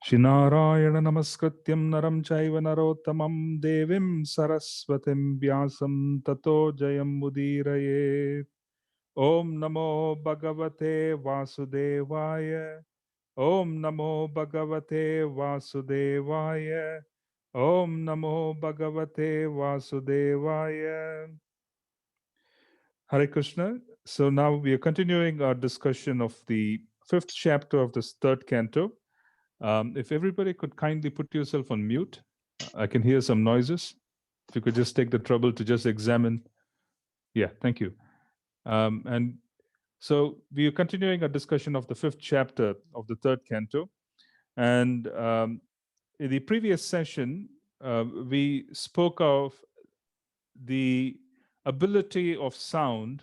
Shinarayana namaskrityam naram chaiva narottamam devim saraswatim vyasam tato jayam mudiraye. Om namo bhagavate vasudevaya. Om namo bhagavate vasudevaya. Om namo bhagavate vasudevaya. Hare Krishna. So now we are continuing our discussion of the fifth chapter of this third canto. If everybody could kindly put yourself on mute, I can hear some noises. If you could just take the trouble to just examine. Yeah, thank you. And so we are continuing a discussion of the fifth chapter of the third canto. And in the previous session, we spoke of the ability of sound,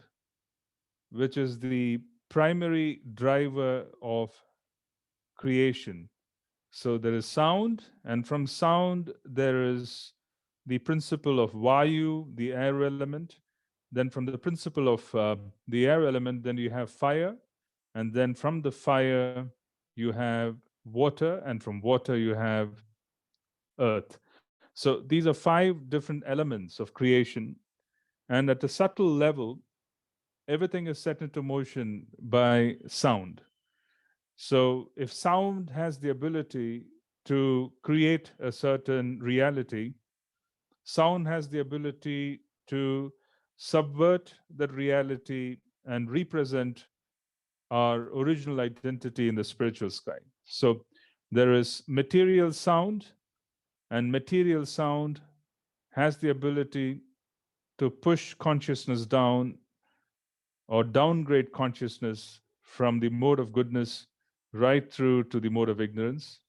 which is the primary driver of creation. So there is sound, and from sound, there is the principle of Vayu, the air element. Then from the principle of the air element, then you have fire. And then from the fire, you have water. And from water, you have earth. So these are 5 different elements of creation. And at a subtle level, everything is set into motion by sound. So if sound has the ability to create a certain reality, sound has the ability to subvert that reality and represent our original identity in the spiritual sky. So there is material sound, and material sound has the ability to push consciousness down or downgrade consciousness from the mode of goodness right through to the mode of ignorance.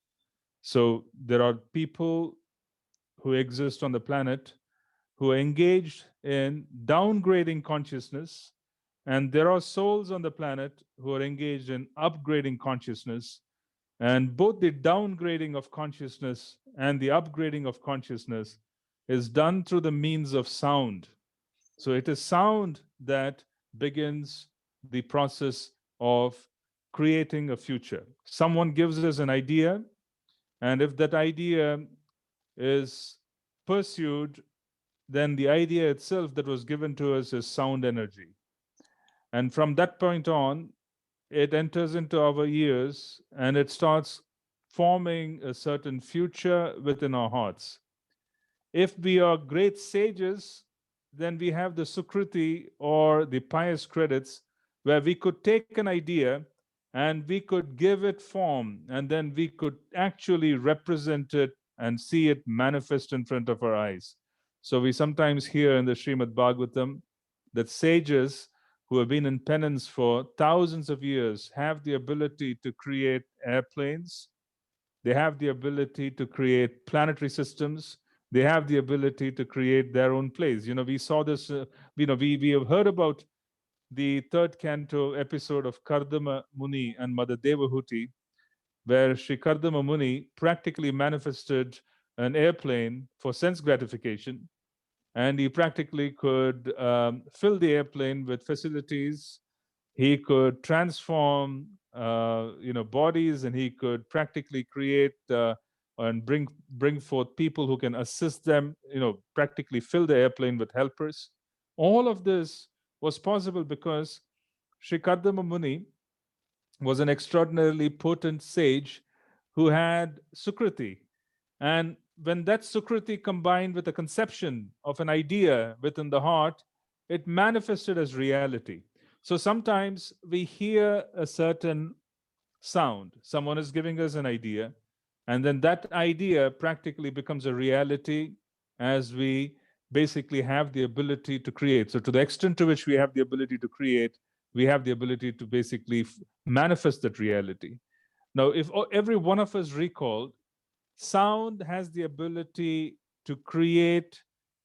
So there are people who exist on the planet who are engaged in downgrading consciousness, and there are souls on the planet who are engaged in upgrading consciousness. And both the downgrading of consciousness and the upgrading of consciousness is done through the means of sound. So it is sound that begins the process of creating a future. Someone gives us an idea, and if that idea is pursued, then the idea itself that was given to us is sound energy. And from that point on, it enters into our ears and it starts forming a certain future within our hearts. If we are great sages, then we have the Sukriti or the pious credits where we could take an idea and we could give it form, and then we could actually represent it and see it manifest in front of our eyes. So we sometimes hear in the Srimad Bhagavatam that sages who have been in penance for thousands of years have the ability to create airplanes. They have the ability to create planetary systems. They have the ability to create their own plays. We saw this, we have heard about the third canto episode of Kardama Muni and Mother Devahuti, where Sri Kardama Muni practically manifested an airplane for sense gratification. And he practically could fill the airplane with facilities. He could transform, bodies, and he could practically create and bring forth people who can assist them. Practically fill the airplane with helpers. All of this was possible because Sri Kardama Muni was an extraordinarily potent sage who had Sukriti. And when that Sukriti combined with a conception of an idea within the heart, it manifested as reality. So sometimes we hear a certain sound, someone is giving us an idea, and then that idea practically becomes a reality as we basically have the ability to create. So to the extent to which we have the ability to create, we have the ability to basically manifest that reality. Now, if every one of us recalled, sound has the ability to create,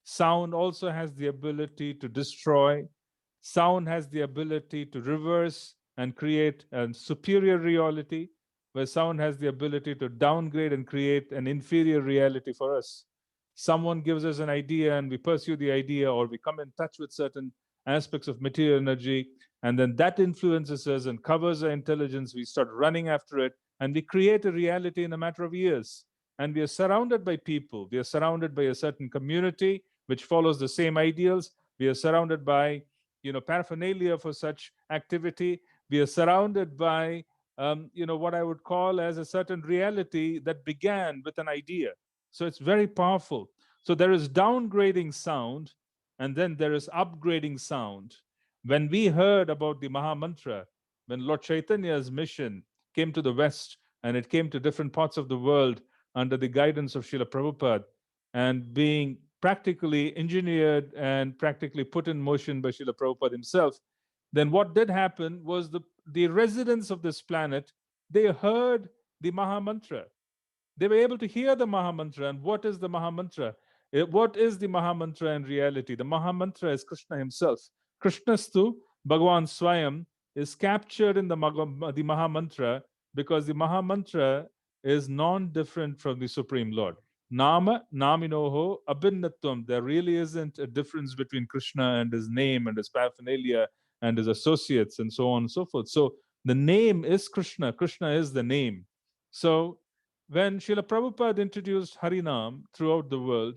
sound also has the ability to destroy, sound has the ability to reverse and create a superior reality, where sound has the ability to downgrade and create an inferior reality for us. Someone gives us an idea and we pursue the idea, or we come in touch with certain aspects of material energy, and then that influences us and covers our intelligence. We start running after it, and we create a reality in a matter of years. And we are surrounded by people. We are surrounded by a certain community which follows the same ideals. We are surrounded by, paraphernalia for such activity. We are surrounded by, what I would call as a certain reality that began with an idea. So it's very powerful. So there is downgrading sound, and then there is upgrading sound. When we heard about the Maha Mantra, when Lord Chaitanya's mission came to the West and it came to different parts of the world under the guidance of Srila Prabhupada and being practically engineered and practically put in motion by Srila Prabhupada himself, then what did happen was the residents of this planet, they heard the Maha Mantra. They were able to hear the Maha Mantra. And what is the Maha Mantra? What is the Maha Mantra in reality? The Maha Mantra is Krishna himself. Krishnastu, Bhagavan Swayam, is captured in the Maha Mantra because the Maha Mantra is non-different from the Supreme Lord. Nama, Naminoho, Abhinnatvam. There really isn't a difference between Krishna and his name and his paraphernalia and his associates and so on and so forth. So the name is Krishna. Krishna is the name. So when Srila Prabhupada introduced Harinam throughout the world,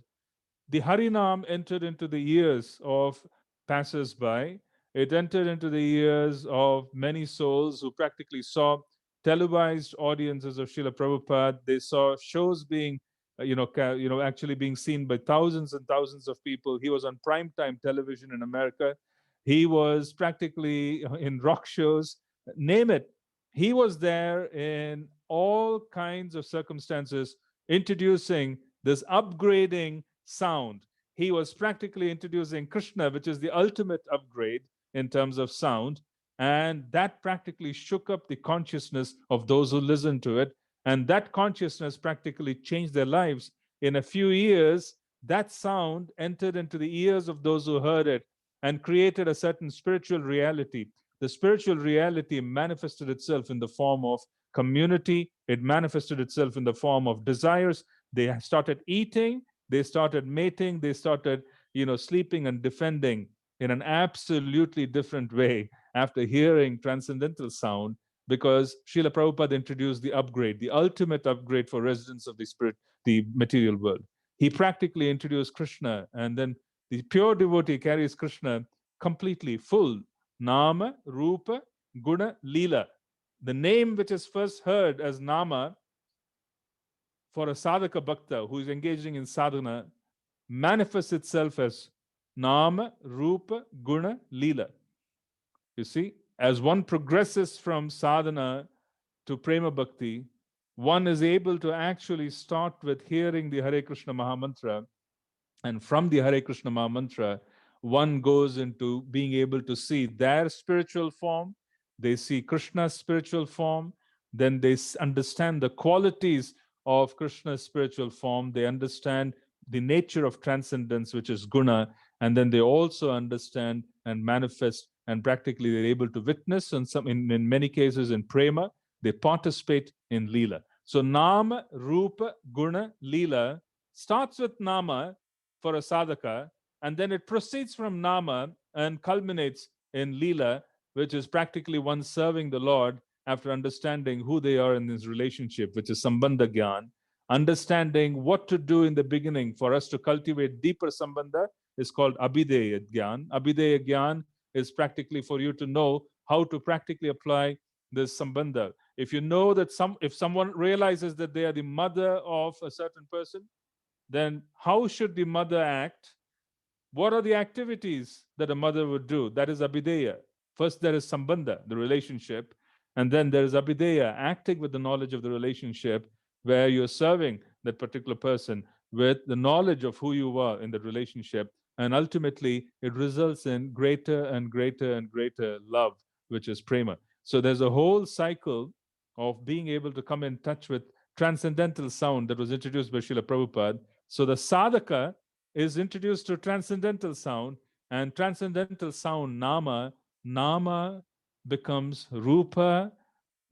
the Harinam entered into the ears of passers-by. It entered into the ears of many souls who practically saw televised audiences of Srila Prabhupada. They saw shows being, actually being seen by thousands and thousands of people. He was on primetime television in America. He was practically in rock shows, name it. He was there in all kinds of circumstances, introducing this upgrading sound. He was practically introducing Krishna, which is the ultimate upgrade in terms of sound. And that practically shook up the consciousness of those who listened to it. And that consciousness practically changed their lives. In a few years, that sound entered into the ears of those who heard it and created a certain spiritual reality. The spiritual reality manifested itself in the form of community. It manifested itself in the form of desires. They started eating, they started mating, they started, sleeping and defending in an absolutely different way after hearing transcendental sound, because Srila Prabhupada introduced the upgrade, the ultimate upgrade for residents of the spirit, the material world. He practically introduced Krishna, and then the pure devotee carries Krishna completely full. Nama, Rupa, Guna, Leela. The name which is first heard as Nama for a sadhaka bhakta who is engaging in sadhana manifests itself as Nama, Rupa, Guna, Leela. You see, as one progresses from sadhana to prema bhakti, one is able to actually start with hearing the Hare Krishna Maha Mantra, and from the Hare Krishna Maha Mantra, one goes into being able to see their spiritual form. They see Krishna's spiritual form. Then they understand the qualities of Krishna's spiritual form. They understand the nature of transcendence, which is guna. And then they also understand and manifest, and practically they're able to witness, and in many cases in prema, they participate in Leela. So Nama, Rupa, Guna, Leela starts with Nama for a sadhaka, and then it proceeds from Nama and culminates in Leela, which is practically one serving the Lord after understanding who they are in this relationship, which is Sambandha Gyan. Understanding what to do in the beginning for us to cultivate deeper Sambandha is called Abhideya Gyan. Abhideya Gyan is practically for you to know how to practically apply this Sambandha. If you know that if someone realizes that they are the mother of a certain person, then how should the mother act? What are the activities that a mother would do? That is Abhideya. First, there is Sambandha, the relationship. And then there is Abhideya, acting with the knowledge of the relationship, where you're serving that particular person with the knowledge of who you are in that relationship. And ultimately, it results in greater and greater and greater love, which is prema. So there's a whole cycle of being able to come in touch with transcendental sound that was introduced by Srila Prabhupada. So the sadhaka is introduced to transcendental sound, and transcendental sound, nama becomes Rupa,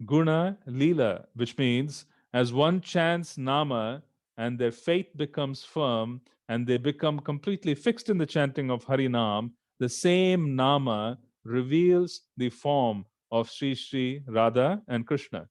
Guna, Leela, which means as one chants Nama and their faith becomes firm and they become completely fixed in the chanting of Harinam, the same Nama reveals the form of Sri Sri, Radha, and Krishna.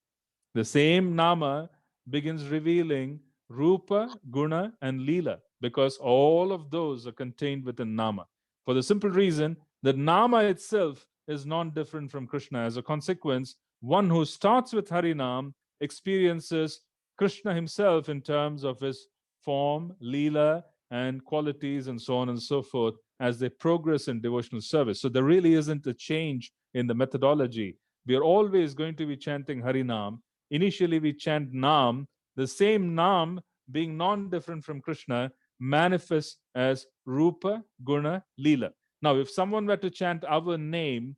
The same Nama begins revealing Rupa, Guna, and Leela, because all of those are contained within Nama. For the simple reason that Nama itself is non different from Krishna. As a consequence, one who starts with Harinam experiences Krishna himself in terms of his form, Leela, and qualities, and so on and so forth, as they progress in devotional service. So there really isn't a change in the methodology. We are always going to be chanting Harinam. Initially, we chant Nam. The same Nam, being non different from Krishna, manifests as Rupa, Guna, Leela. Now, if someone were to chant our name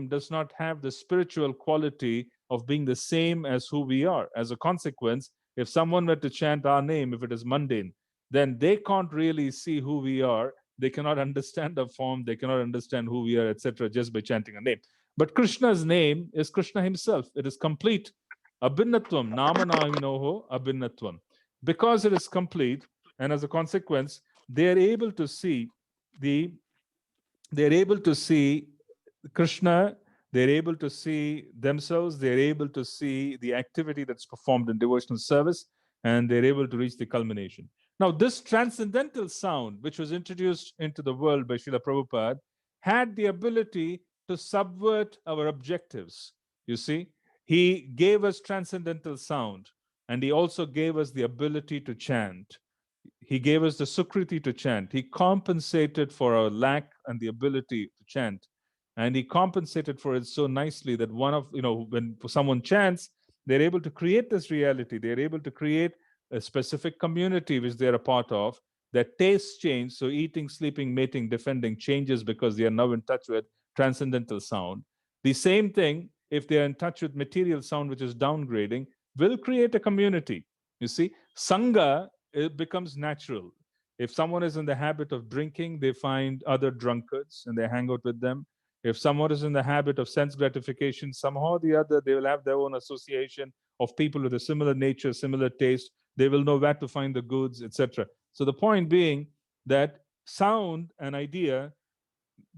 does not have the spiritual quality of being the same as who we are. As a consequence, if someone were to chant our name, if it is mundane, then they can't really see who we are. They cannot understand our form. They cannot understand who we are, etc., just by chanting a name. But Krishna's name is Krishna himself. It is complete. Abhinnatvam, namanaminoho abhinnatvam. Because it is complete, and as a consequence, they are able to see the they're able to see Krishna, they're able to see themselves, they're able to see the activity that's performed in devotional service, and they're able to reach the culmination. Now, this transcendental sound, which was introduced into the world by Srila Prabhupada, had the ability to subvert our objectives. You see, he gave us transcendental sound, and he also gave us the ability to chant. He gave us the sukriti to chant. He compensated for our lack and the ability to chant. And he compensated for it so nicely that when someone chants, they're able to create this reality. They're able to create a specific community which they're a part of. Their tastes change. So eating, sleeping, mating, defending changes because they are now in touch with transcendental sound. The same thing, if they are in touch with material sound, which is downgrading, will create a community. You see, Sangha, it becomes natural. If someone is in the habit of drinking, they find other drunkards and they hang out with them. If someone is in the habit of sense gratification, somehow or the other, they will have their own association of people with a similar nature, similar taste. They will know where to find the goods, etc. So the point being that sound and idea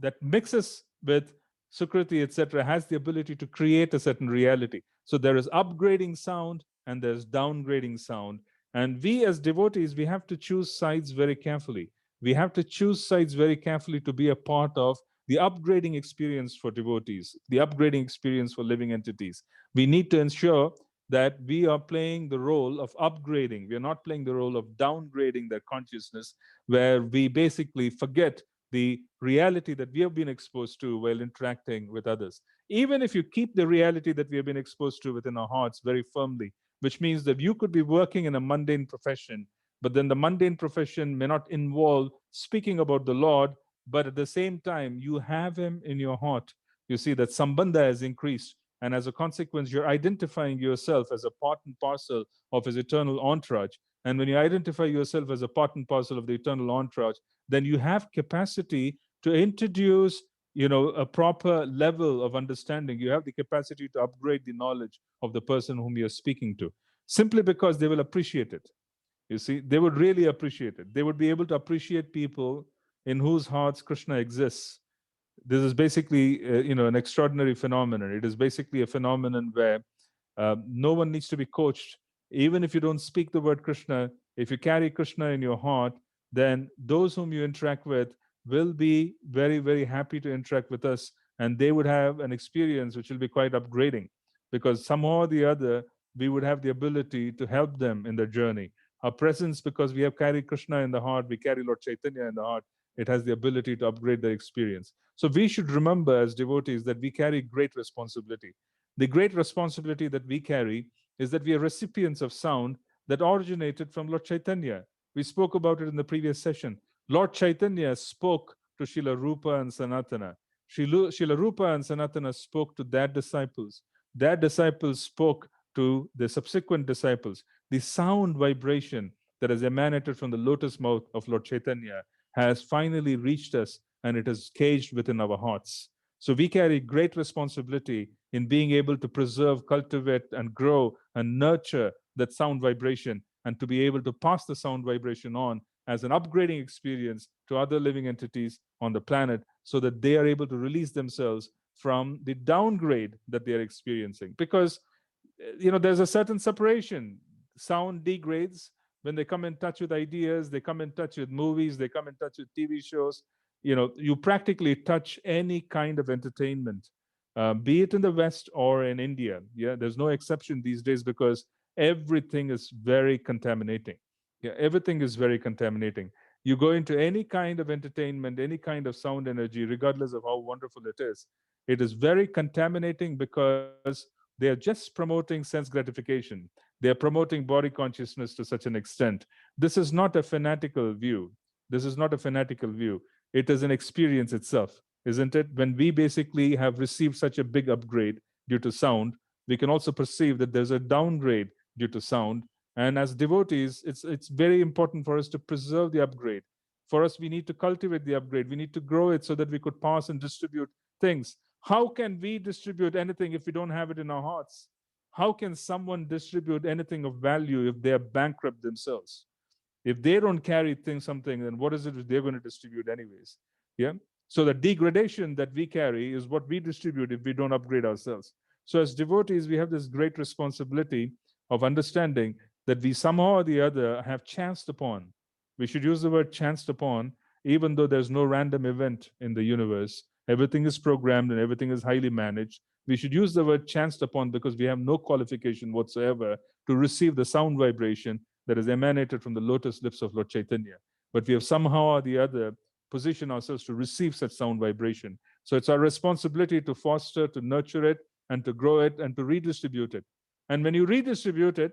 that mixes with Sukriti, etc., has the ability to create a certain reality. So there is upgrading sound and there's downgrading sound. And we as devotees, we have to choose sides very carefully. We have to choose sides very carefully to be a part of the upgrading experience for devotees, the upgrading experience for living entities. We need to ensure that we are playing the role of upgrading. We are not playing the role of downgrading their consciousness, where we basically forget the reality that we have been exposed to while interacting with others. Even if you keep the reality that we have been exposed to within our hearts very firmly, which means that you could be working in a mundane profession, but then the mundane profession may not involve speaking about the Lord, but at the same time, you have Him in your heart. You see that sambandha has increased. And as a consequence, you're identifying yourself as a part and parcel of His eternal entourage. And when you identify yourself as a part and parcel of the eternal entourage, then you have capacity to introduce a proper level of understanding. You have the capacity to upgrade the knowledge of the person whom you're speaking to, simply because they will appreciate it. You see, they would really appreciate it. They would be able to appreciate people in whose hearts Krishna exists. This is basically an extraordinary phenomenon. It is basically a phenomenon where no one needs to be coached. Even if you don't speak the word Krishna, if you carry Krishna in your heart, then those whom you interact with will be very, very happy to interact with us. And they would have an experience which will be quite upgrading, because somehow or the other, we would have the ability to help them in their journey. Our presence, because we have carried Krishna in the heart, we carry Lord Chaitanya in the heart, it has the ability to upgrade their experience. So we should remember as devotees that we carry great responsibility. The great responsibility that we carry is that we are recipients of sound that originated from Lord Chaitanya. We spoke about it in the previous session. Lord Chaitanya spoke to Srila Rupa and Sanatana. Srila Rupa and Sanatana spoke to their disciples. Their disciples spoke to the subsequent disciples. The sound vibration that has emanated from the lotus mouth of Lord Chaitanya has finally reached us, and it is caged within our hearts. So we carry great responsibility in being able to preserve, cultivate, and grow and nurture that sound vibration, and to be able to pass the sound vibration on as an upgrading experience to other living entities on the planet, so that they are able to release themselves from the downgrade that they are experiencing. Because there's a certain separation. Sound degrades when they come in touch with ideas, they come in touch with movies, they come in touch with TV shows. You practically touch any kind of entertainment, be it in the West or in India. Yeah, there's no exception these days because everything is very contaminating. Yeah, everything is very contaminating. You go into any kind of entertainment, any kind of sound energy, regardless of how wonderful it is very contaminating because they are just promoting sense gratification. They are promoting body consciousness to such an extent. This is not a fanatical view. This is not a fanatical view. It is an experience itself, isn't it? When we basically have received such a big upgrade due to sound, we can also perceive that there's a downgrade due to sound. And as devotees, it's very important for us to preserve the upgrade. For us, we need to cultivate the upgrade. We need to grow it so that we could pass and distribute things. How can we distribute anything if we don't have it in our hearts? How can someone distribute anything of value if they are bankrupt themselves? If they don't carry something, then what is it that they're going to distribute anyways? Yeah. So the degradation that we carry is what we distribute if we don't upgrade ourselves. So as devotees, we have this great responsibility of understanding that we somehow or the other have chanced upon. We should use the word chanced upon, even though there's no random event in the universe. Everything is programmed and everything is highly managed. We should use the word chanced upon because we have no qualification whatsoever to receive the sound vibration that is emanated from the lotus lips of Lord Chaitanya. But we have somehow or the other positioned ourselves to receive such sound vibration. So it's our responsibility to foster, to nurture it, and to grow it, and to redistribute it. And when you redistribute it,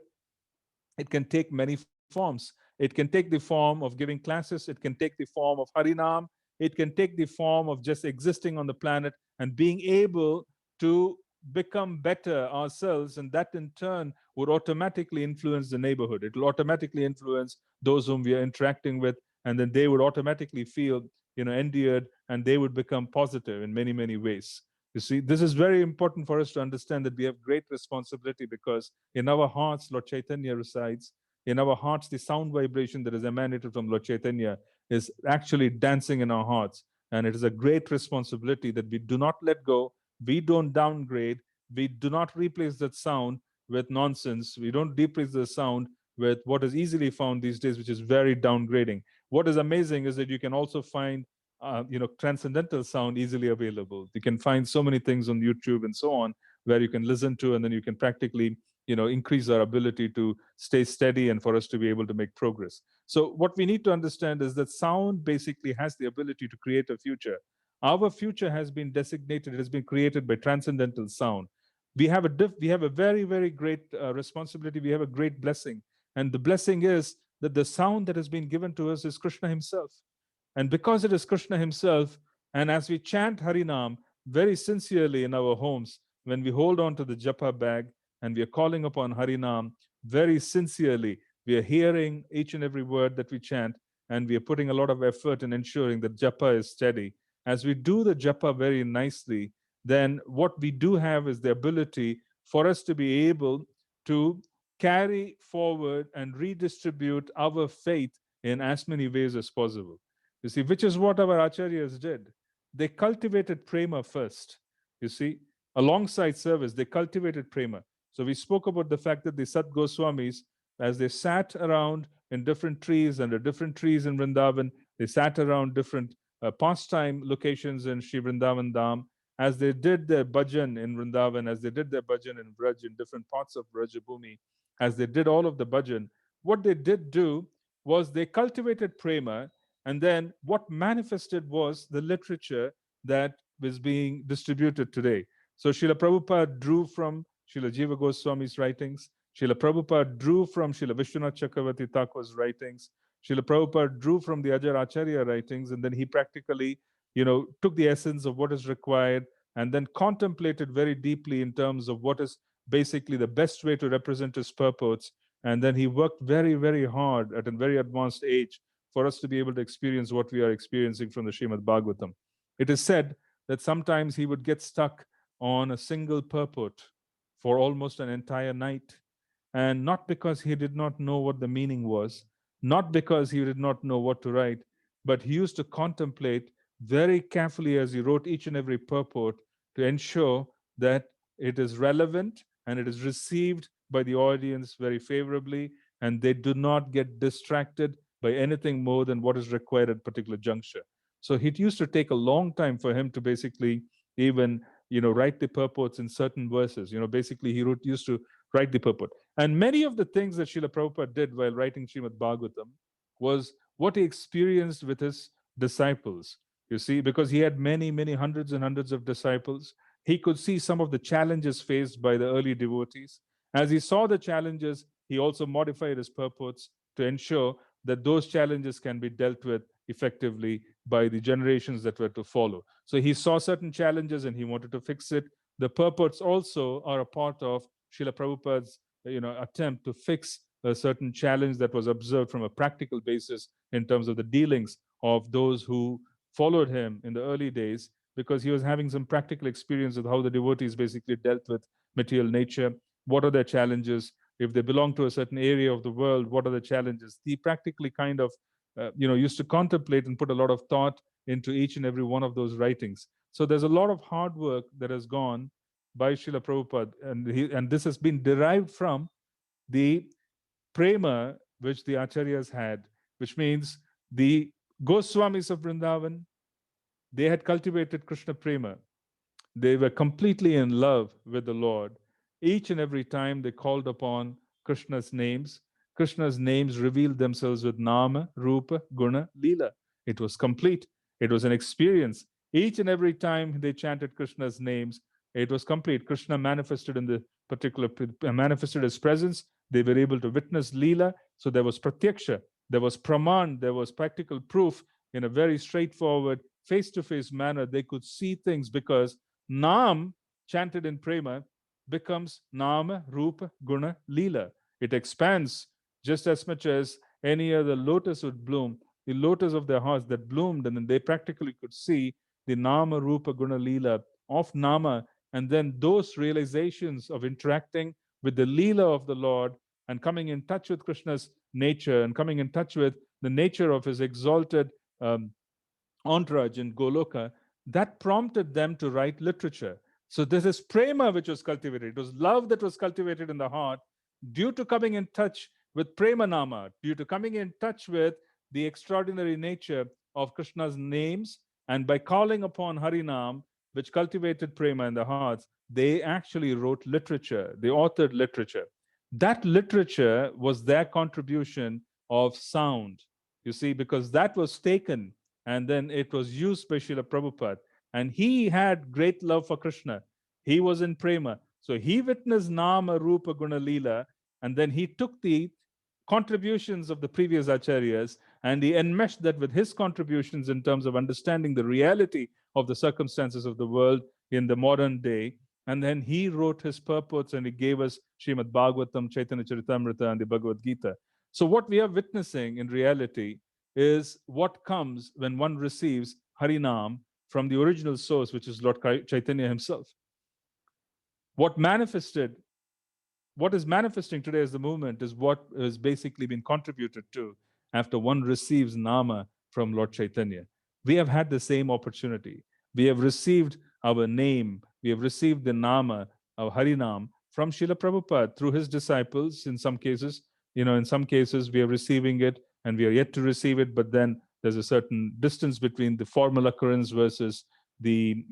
it can take many forms. It can take the form of giving classes, it can take the form of Harinam, it can take the form of just existing on the planet and being able to become better ourselves. And that in turn would automatically influence the neighborhood. It will automatically influence those whom we are interacting with. And then they would automatically feel, endeared, and they would become positive in many, many ways. You see, this is very important for us to understand that we have great responsibility because in our hearts, Lord Chaitanya resides. In our hearts, the sound vibration that is emanated from Lord Chaitanya is actually dancing in our hearts. And it is a great responsibility that we do not let go, we don't downgrade, we do not replace that sound with nonsense, we don't replace the sound with what is easily found these days, which is very downgrading. What is amazing is that you can also find transcendental sound easily available. You can find so many things on YouTube and so on where you can listen to, and then you can practically increase our ability to stay steady and for us to be able to make progress. So what we need to understand is that sound basically has the ability to create a future. Our future has been designated, it has been created by transcendental sound. We have a very, very great responsibility, we have a great blessing, and the blessing is that the sound that has been given to us is Krishna himself. And because it is Krishna himself, and as we chant Harinam very sincerely in our homes, when we hold on to the japa bag and we are calling upon Harinam very sincerely, we are hearing each and every word that we chant, and we are putting a lot of effort in ensuring that japa is steady. As we do the japa very nicely, then what we do have is the ability for us to be able to carry forward and redistribute our faith in as many ways as possible. You see, which is what our acharyas did. They cultivated prema first. You see, alongside service, they cultivated prema. So we spoke about the fact that the Sat Goswamis, as they sat around in different trees, under different trees in Vrindavan, they sat around different pastime locations in Shri Vrindavan Dham, as they did their bhajan in Vrindavan, as they did their bhajan in Braj, in different parts of Brajabhumi, as they did all of the bhajan, what they did do was they cultivated prema, and then what manifested was the literature that was being distributed today. So Srila Prabhupada drew from Srila Jiva Goswami's writings. Srila Prabhupada drew from Srila Vishwanath Chakravarti Thakur's writings. Srila Prabhupada drew from the Ajar Acharya writings, and then he practically, took the essence of what is required and then contemplated very deeply in terms of what is basically the best way to represent his purports. And then he worked very, very hard at a very advanced age for us to be able to experience what we are experiencing from the Srimad Bhagavatam. It is said that sometimes he would get stuck on a single purport for almost an entire night. And not because he did not know what the meaning was, not because he did not know what to write, but he used to contemplate very carefully as he wrote each and every purport to ensure that it is relevant and it is received by the audience very favorably, and they do not get distracted by anything more than what is required at particular juncture. So it used to take a long time for him to basically even write the purports in certain verses. Basically he used to write the purport. And many of the things that Srila Prabhupada did while writing Srimad Bhagavatam was what he experienced with his disciples. You see, because he had many, many hundreds and hundreds of disciples, he could see some of the challenges faced by the early devotees. As he saw the challenges, he also modified his purports to ensure that those challenges can be dealt with effectively by the generations that were to follow. So he saw certain challenges and he wanted to fix it. The purports also are a part of Srila Prabhupada's attempt to fix a certain challenge that was observed from a practical basis in terms of the dealings of those who followed him in the early days, because he was having some practical experience of how the devotees basically dealt with material nature. What are their challenges? If they belong to a certain area of the world, what are the challenges? He practically kind of used to contemplate and put a lot of thought into each and every one of those writings. So there's a lot of hard work that has gone by Srila Prabhupada, and this has been derived from the prema which the acharyas had, which means the Goswamis of Vrindavan, they had cultivated Krishna prema. They were completely in love with the Lord. Each and every time they called upon Krishna's names revealed themselves with Nama, Rupa, Guna, Leela. It was complete. It was an experience. Each and every time they chanted Krishna's names, it was complete. Krishna manifested in the particular, manifested his presence. They were able to witness Leela. So there was pratyaksha, there was praman, there was practical proof in a very straightforward, face-to-face manner. They could see things because Nam, chanted in prema, becomes Nama, Rupa, Guna, Leela. It expands just as much as any other lotus would bloom. The lotus of their hearts that bloomed, and then they practically could see the Nama, Rupa, Guna, Leela of Nama, and then those realizations of interacting with the Leela of the Lord and coming in touch with Krishna's nature and coming in touch with the nature of his exalted entourage in Goloka, that prompted them to write literature. So this is prema which was cultivated. It was love that was cultivated in the heart due to coming in touch with prema nama, due to coming in touch with the extraordinary nature of Krishna's names. And by calling upon Harinam, which cultivated prema in the hearts, they actually wrote literature. They authored literature. That literature was their contribution of sound, you see, because that was taken and then it was used by Srila Prabhupada. And he had great love for Krishna. He was in prema. So he witnessed Nama, Rupa, Guna, Leela, and then he took the contributions of the previous acharyas and he enmeshed that with his contributions in terms of understanding the reality of the circumstances of the world in the modern day. And then he wrote his purports and he gave us Srimad Bhagavatam, Chaitanya Charitamrita, and the Bhagavad Gita. So what we are witnessing in reality is what comes when one receives Harinam from the original source, which is Lord Chaitanya himself. What is manifesting today as the movement is what has basically been contributed to after one receives Nama from Lord Chaitanya. We have had the same opportunity. We have received our name, we have received the Nama, our Harinam, from Srila Prabhupada through his disciples. In some cases, in some cases we are receiving it and we are yet to receive it, but then there's a certain distance between the formal occurrence versus the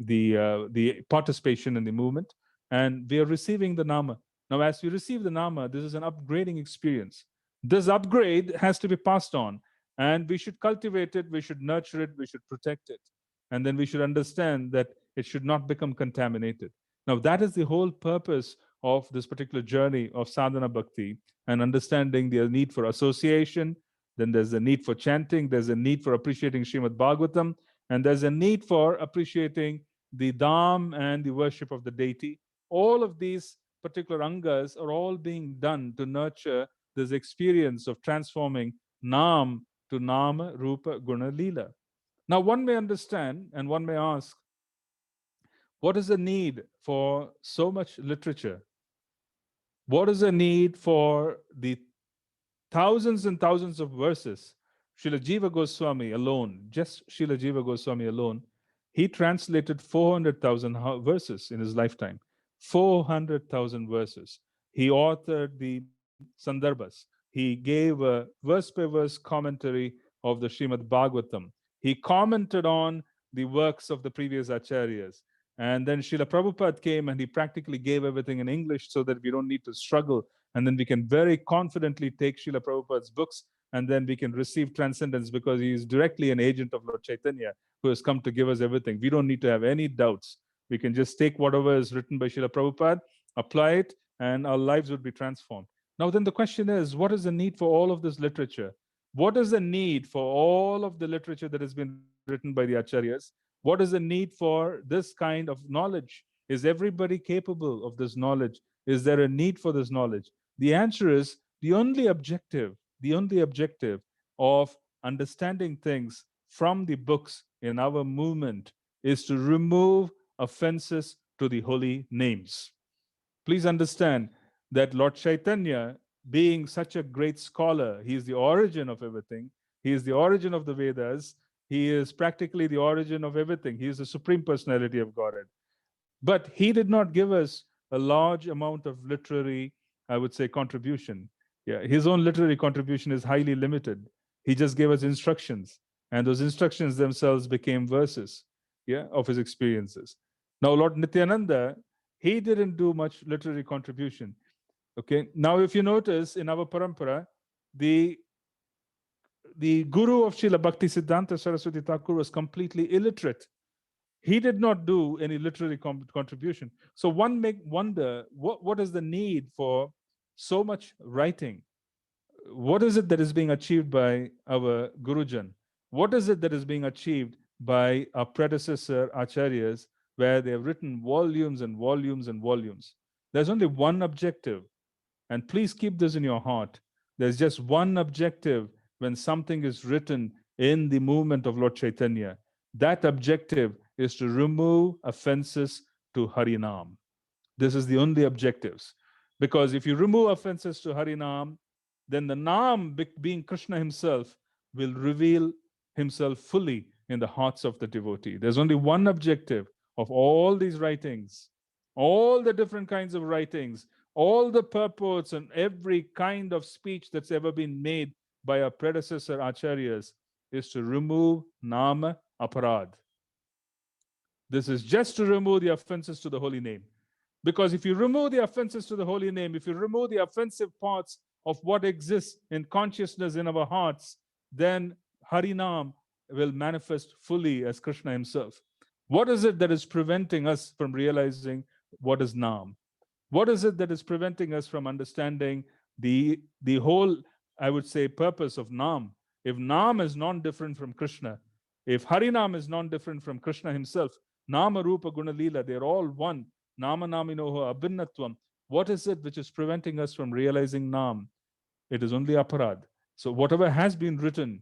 participation in the movement, and we are receiving the Nama. Now, as we receive the Nama, this is an upgrading experience. This upgrade has to be passed on, and we should cultivate it, we should nurture it, we should protect it. And then we should understand that it should not become contaminated. Now, that is the whole purpose of this particular journey of sadhana bhakti, and understanding the need for association. Then there's a need for chanting, there's a need for appreciating Srimad Bhagavatam, and there's a need for appreciating the dham and the worship of the deity. All of these particular angas are all being done to nurture this experience of transforming Nam to Nama, Rupa, Guna, Leela. Now, one may understand and one may ask, what is the need for so much literature? What is the need for the thousands and thousands of verses? Srila Jiva Goswami alone, just Srila Jiva Goswami alone, he translated 400,000 verses in his lifetime. 400,000 verses. He authored the Sandarbhas. He gave a verse by verse commentary of the Srimad Bhagavatam. He commented on the works of the previous acharyas. And then Srila Prabhupada came and he practically gave everything in English so that we don't need to struggle. And then we can very confidently take Srila Prabhupada's books and then we can receive transcendence because he is directly an agent of Lord Chaitanya who has come to give us everything. We don't need to have any doubts. We can just take whatever is written by Srila Prabhupada, apply it, and our lives would be transformed. Now, then the question is, what is the need for all of this literature? What is the need for all of the literature that has been written by the acharyas? What is the need for this kind of knowledge? Is everybody capable of this knowledge? Is there a need for this knowledge? The answer is the only objective of understanding things from the books in our movement is to remove offenses to the holy names. Please understand that Lord Chaitanya, being such a great scholar, he is the origin of everything. He is the origin of the Vedas. He is practically the origin of everything. He is the supreme personality of Godhead. But he did not give us a large amount of literary, I would say, contribution. Yeah, his own literary contribution is highly limited. He just gave us instructions, and those instructions themselves became verses, yeah, of his experiences. Now, Lord Nityananda, he didn't do much literary contribution. Okay. Now, if you notice in our parampara, the guru of Srila Bhakti Siddhanta Saraswati Thakur was completely illiterate. He did not do any literary contribution. So one may wonder, what is the need for so much writing? What is it that is being achieved by our Gurujan? What is it that is being achieved by our predecessor acharyas, where they have written volumes and volumes and volumes? There's only one objective, and please keep this in your heart. There's just one objective when something is written in the movement of Lord Chaitanya. That objective is to remove offenses to Harinam. This is the only objectives. Because if you remove offenses to Harinam, then the Nam, being Krishna himself, will reveal himself fully in the hearts of the devotee. There's only one objective of all these writings, all the different kinds of writings, all the purports and every kind of speech that's ever been made by our predecessor acharyas is to remove Nama Aparad. This is just to remove the offenses to the holy name. Because if you remove the offenses to the holy name, if you remove the offensive parts of what exists in consciousness in our hearts, then Harinam will manifest fully as Krishna himself. What is it that is preventing us from realizing what is Nam? What is it that is preventing us from understanding the whole, I would say, purpose of Nam? If Nam is non-different from Krishna, if Harinam is non-different from Krishna himself, Nama Rupa Guna Leela, they're all one. Nama Naminoho Abhinnatvam. What is it which is preventing us from realizing Nam? It is only Aparad. So whatever has been written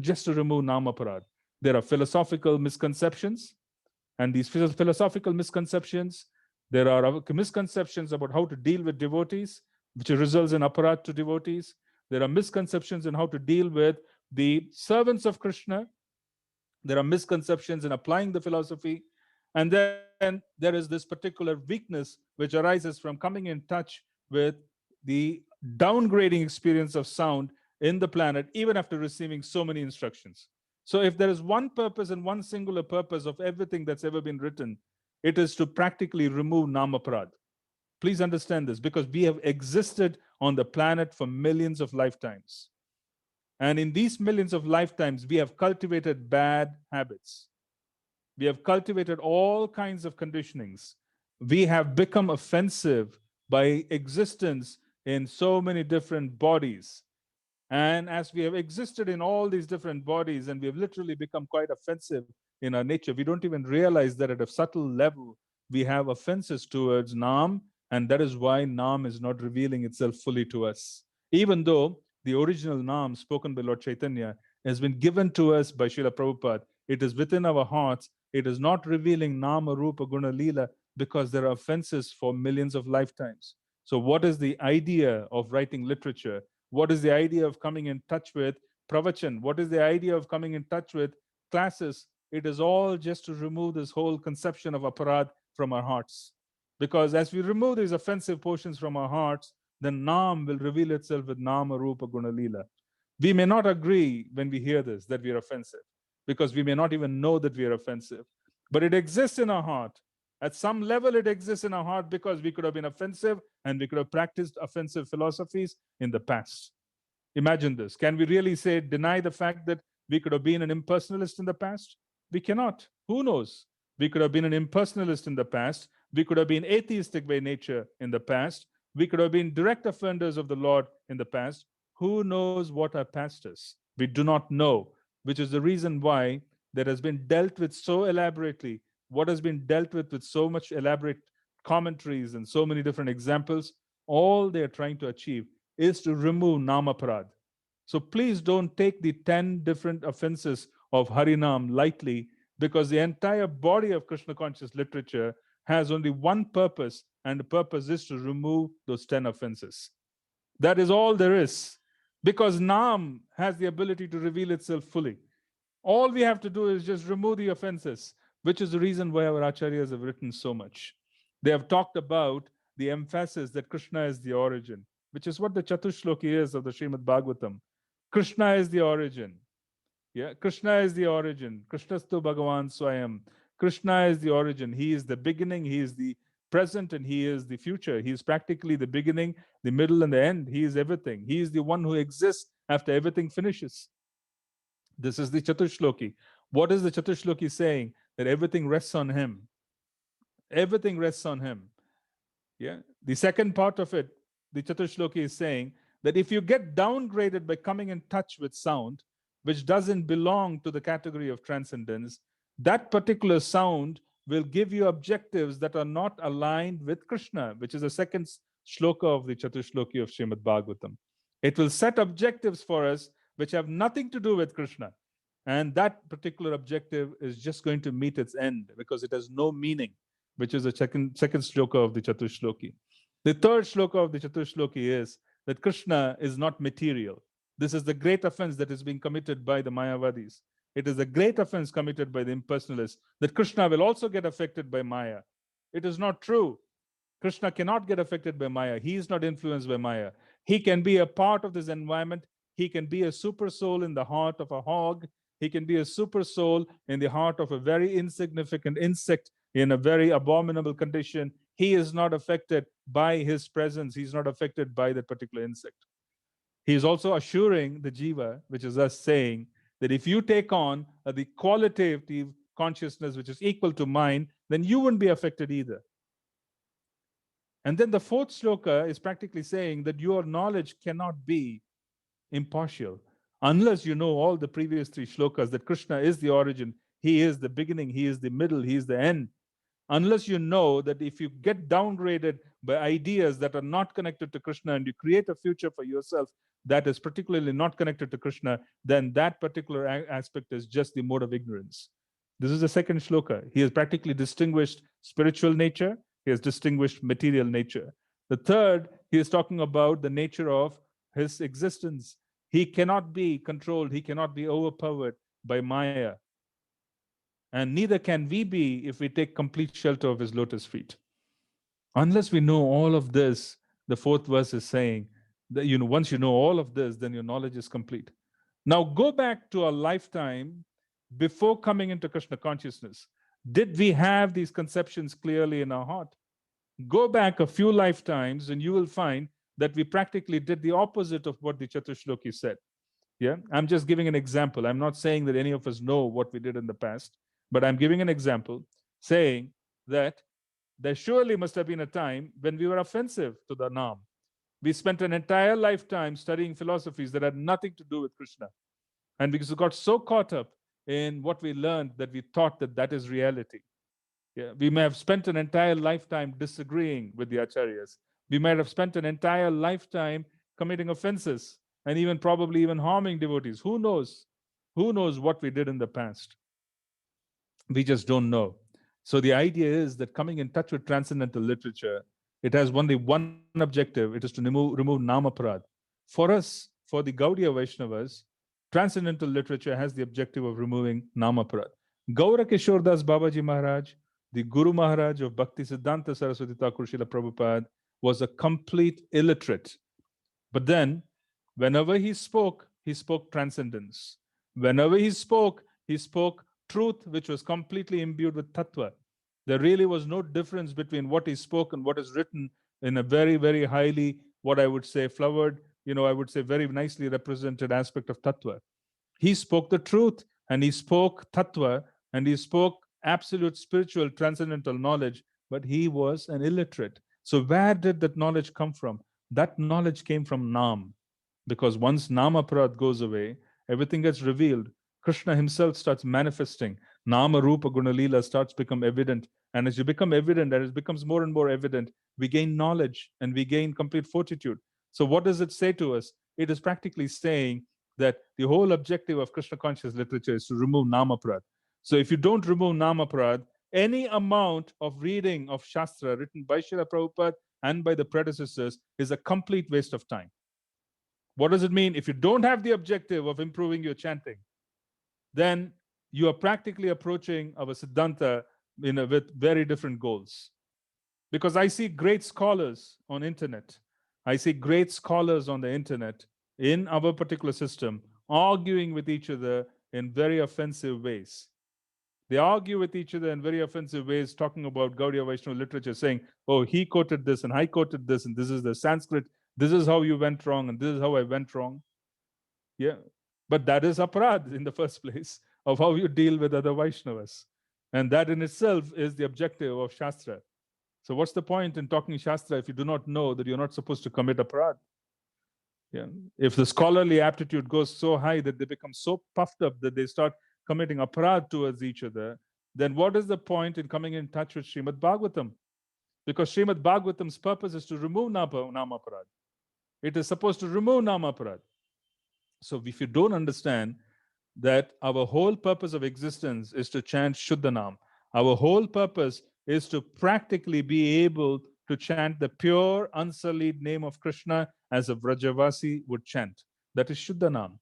just to remove Nam Aparad. There are philosophical misconceptions, and these philosophical misconceptions, there are misconceptions about how to deal with devotees, which results in aparad to devotees. There are misconceptions in how to deal with the servants of Krishna. There are misconceptions in applying the philosophy. And then there is this particular weakness which arises from coming in touch with the downgrading experience of sound in the planet, even after receiving so many instructions. So if there is one purpose and one singular purpose of everything that's ever been written, it is to practically remove Namaprad. Please understand this, because we have existed on the planet for millions of lifetimes. And in these millions of lifetimes, we have cultivated bad habits. We have cultivated all kinds of conditionings. We have become offensive by existence in so many different bodies. And as we have existed in all these different bodies and we have literally become quite offensive in our nature, we don't even realize that at a subtle level, we have offenses towards Nam, and that is why Nam is not revealing itself fully to us. Even though the original Nam spoken by Lord Chaitanya has been given to us by Srila Prabhupada, it is within our hearts. It is not revealing Nama, Rupa, Guna, Leela because there are offenses for millions of lifetimes. So what is the idea of writing literature? What is the idea of coming in touch with pravachan? What is the idea of coming in touch with classes? It is all just to remove this whole conception of aparad from our hearts. Because as we remove these offensive portions from our hearts, then Nam will reveal itself with Nama Rupa Guna Lila. We may not agree when we hear this that we are offensive, because we may not even know that we are offensive. But it exists in our heart. At some level, it exists in our heart because we could have been offensive and we could have practiced offensive philosophies in the past. Imagine this. Can we really say, deny the fact that we could have been an impersonalist in the past? We cannot. Who knows? We could have been an impersonalist in the past. We could have been atheistic by nature in the past. We could have been direct offenders of the Lord in the past. Who knows what our past is? We do not know, which is the reason why that has been dealt with so elaborately. What has been dealt with so much elaborate commentaries and so many different examples, all they are trying to achieve is to remove Namaparad. So please don't take the 10 different offenses of Harinam lightly, because the entire body of Krishna conscious literature has only one purpose, and the purpose is to remove those 10 offenses. That is all there is, because Nam has the ability to reveal itself fully. All we have to do is just remove the offenses, which is the reason why our acharyas have written so much. They have talked about the emphasis that Krishna is the origin, which is what the Chatushloki is of the Srimad Bhagavatam. Krishna is the origin. Yeah, Krishna is the origin. Krishnastu Bhagavan Swayam. Krishna is the origin. He is the beginning, he is the present, and he is the future. He is practically the beginning, the middle, and the end. He is everything. He is the one who exists after everything finishes. This is the Chatushloki. What is the Chatushloki saying? That everything rests on him. Everything rests on him. Yeah. The second part of it, the Chatushloki is saying that if you get downgraded by coming in touch with sound, which doesn't belong to the category of transcendence, that particular sound will give you objectives that are not aligned with Krishna, which is the second shloka of the Chatushloki of Srimad Bhagavatam. It will set objectives for us which have nothing to do with Krishna. And that particular objective is just going to meet its end because it has no meaning, which is the second shloka of the Chatushloki. The third shloka of the Chatushloki is that Krishna is not material. This is the great offense that is being committed by the Mayavadis. It is a great offense committed by the impersonalists that Krishna will also get affected by Maya. It is not true. Krishna cannot get affected by Maya. He is not influenced by Maya. He can be a part of this environment. He can be a super soul in the heart of a hog. He can be a super soul in the heart of a very insignificant insect in a very abominable condition. He is not affected by his presence. He's not affected by that particular insect. He is also assuring the jiva, which is us, saying that if you take on the qualitative consciousness which is equal to mine, then you wouldn't be affected either. And then the fourth shloka is practically saying that your knowledge cannot be impartial unless you know all the previous three shlokas, that Krishna is the origin, he is the beginning, he is the middle, he is the end. Unless you know that if you get downgraded by ideas that are not connected to Krishna and you create a future for yourself that is particularly not connected to Krishna, then that particular aspect is just the mode of ignorance. This is the second shloka. He has practically distinguished spiritual nature, he has distinguished material nature. The third, he is talking about the nature of his existence. He cannot be controlled, he cannot be overpowered by Maya. And neither can we be if we take complete shelter of his lotus feet. Unless we know all of this, the fourth verse is saying that once you know all of this, then your knowledge is complete. Now go back to a lifetime before coming into Krishna consciousness. Did we have these conceptions clearly in our heart? Go back a few lifetimes and you will find that we practically did the opposite of what the Chatushloki said. Yeah, I'm just giving an example. I'm not saying that any of us know what we did in the past, but I'm giving an example saying that there surely must have been a time when we were offensive to the Nam. We spent an entire lifetime studying philosophies that had nothing to do with Krishna. And we got so caught up in what we learned that we thought that that is reality. Yeah, we may have spent an entire lifetime disagreeing with the acharyas. We might have spent an entire lifetime committing offenses and even probably even harming devotees. Who knows? Who knows what we did in the past? We just don't know. So the idea is that coming in touch with transcendental literature, it has only one objective. It is to remove Namaparad. For us, for the Gaudiya Vaishnavas, transcendental literature has the objective of removing Namaparad. Gaura Kishore Das Babaji Maharaj, The Guru Maharaj of Bhakti Siddhanta Saraswati Thakur Srila Prabhupada was a complete illiterate. But then, whenever he spoke transcendence. Whenever he spoke truth which was completely imbued with tattva. There really was no difference between what he spoke and what is written in a very, very highly, what I would say, flowered, I would say very nicely represented aspect of tattva. He spoke the truth, and he spoke tattva, and he spoke absolute spiritual transcendental knowledge, but he was an illiterate. So where did that knowledge come from? That knowledge came from Nam. Because once Namaparad goes away, everything gets revealed. Krishna himself starts manifesting. Nama Rupa Gunalila starts become evident. And as you become evident, and it becomes more and more evident, we gain knowledge and we gain complete fortitude. So what does it say to us? It is practically saying that the whole objective of Krishna conscious literature is to remove Namaparad. So if you don't remove Namaparad, any amount of reading of Shastra written by Srila Prabhupada and by the predecessors is a complete waste of time. What does it mean? If you don't have the objective of improving your chanting, then you are practically approaching our Siddhanta with very different goals. Because I see great scholars on internet. I see great scholars on the internet in our particular system arguing with each other in very offensive ways. They argue with each other in very offensive ways, talking about Gaudiya Vaishnava literature, saying, oh, he quoted this and I quoted this, and this is the Sanskrit. This is how you went wrong, and this is how I went wrong. Yeah. But that is aparad in the first place of how you deal with other Vaishnavas. And that in itself is the objective of Shastra. So what's the point in talking Shastra if you do not know that you're not supposed to commit aparad? Yeah. If the scholarly aptitude goes so high that they become so puffed up that they start committing aparad towards each other, then what is the point in coming in touch with Srimad Bhagavatam? Because Srimad Bhagavatam's purpose is to remove Namaparad. It is supposed to remove Namaparad. So if you don't understand that our whole purpose of existence is to chant Shuddhanam, our whole purpose is to practically be able to chant the pure, unsullied name of Krishna as a Vrajavasi would chant. That is Shuddhanam.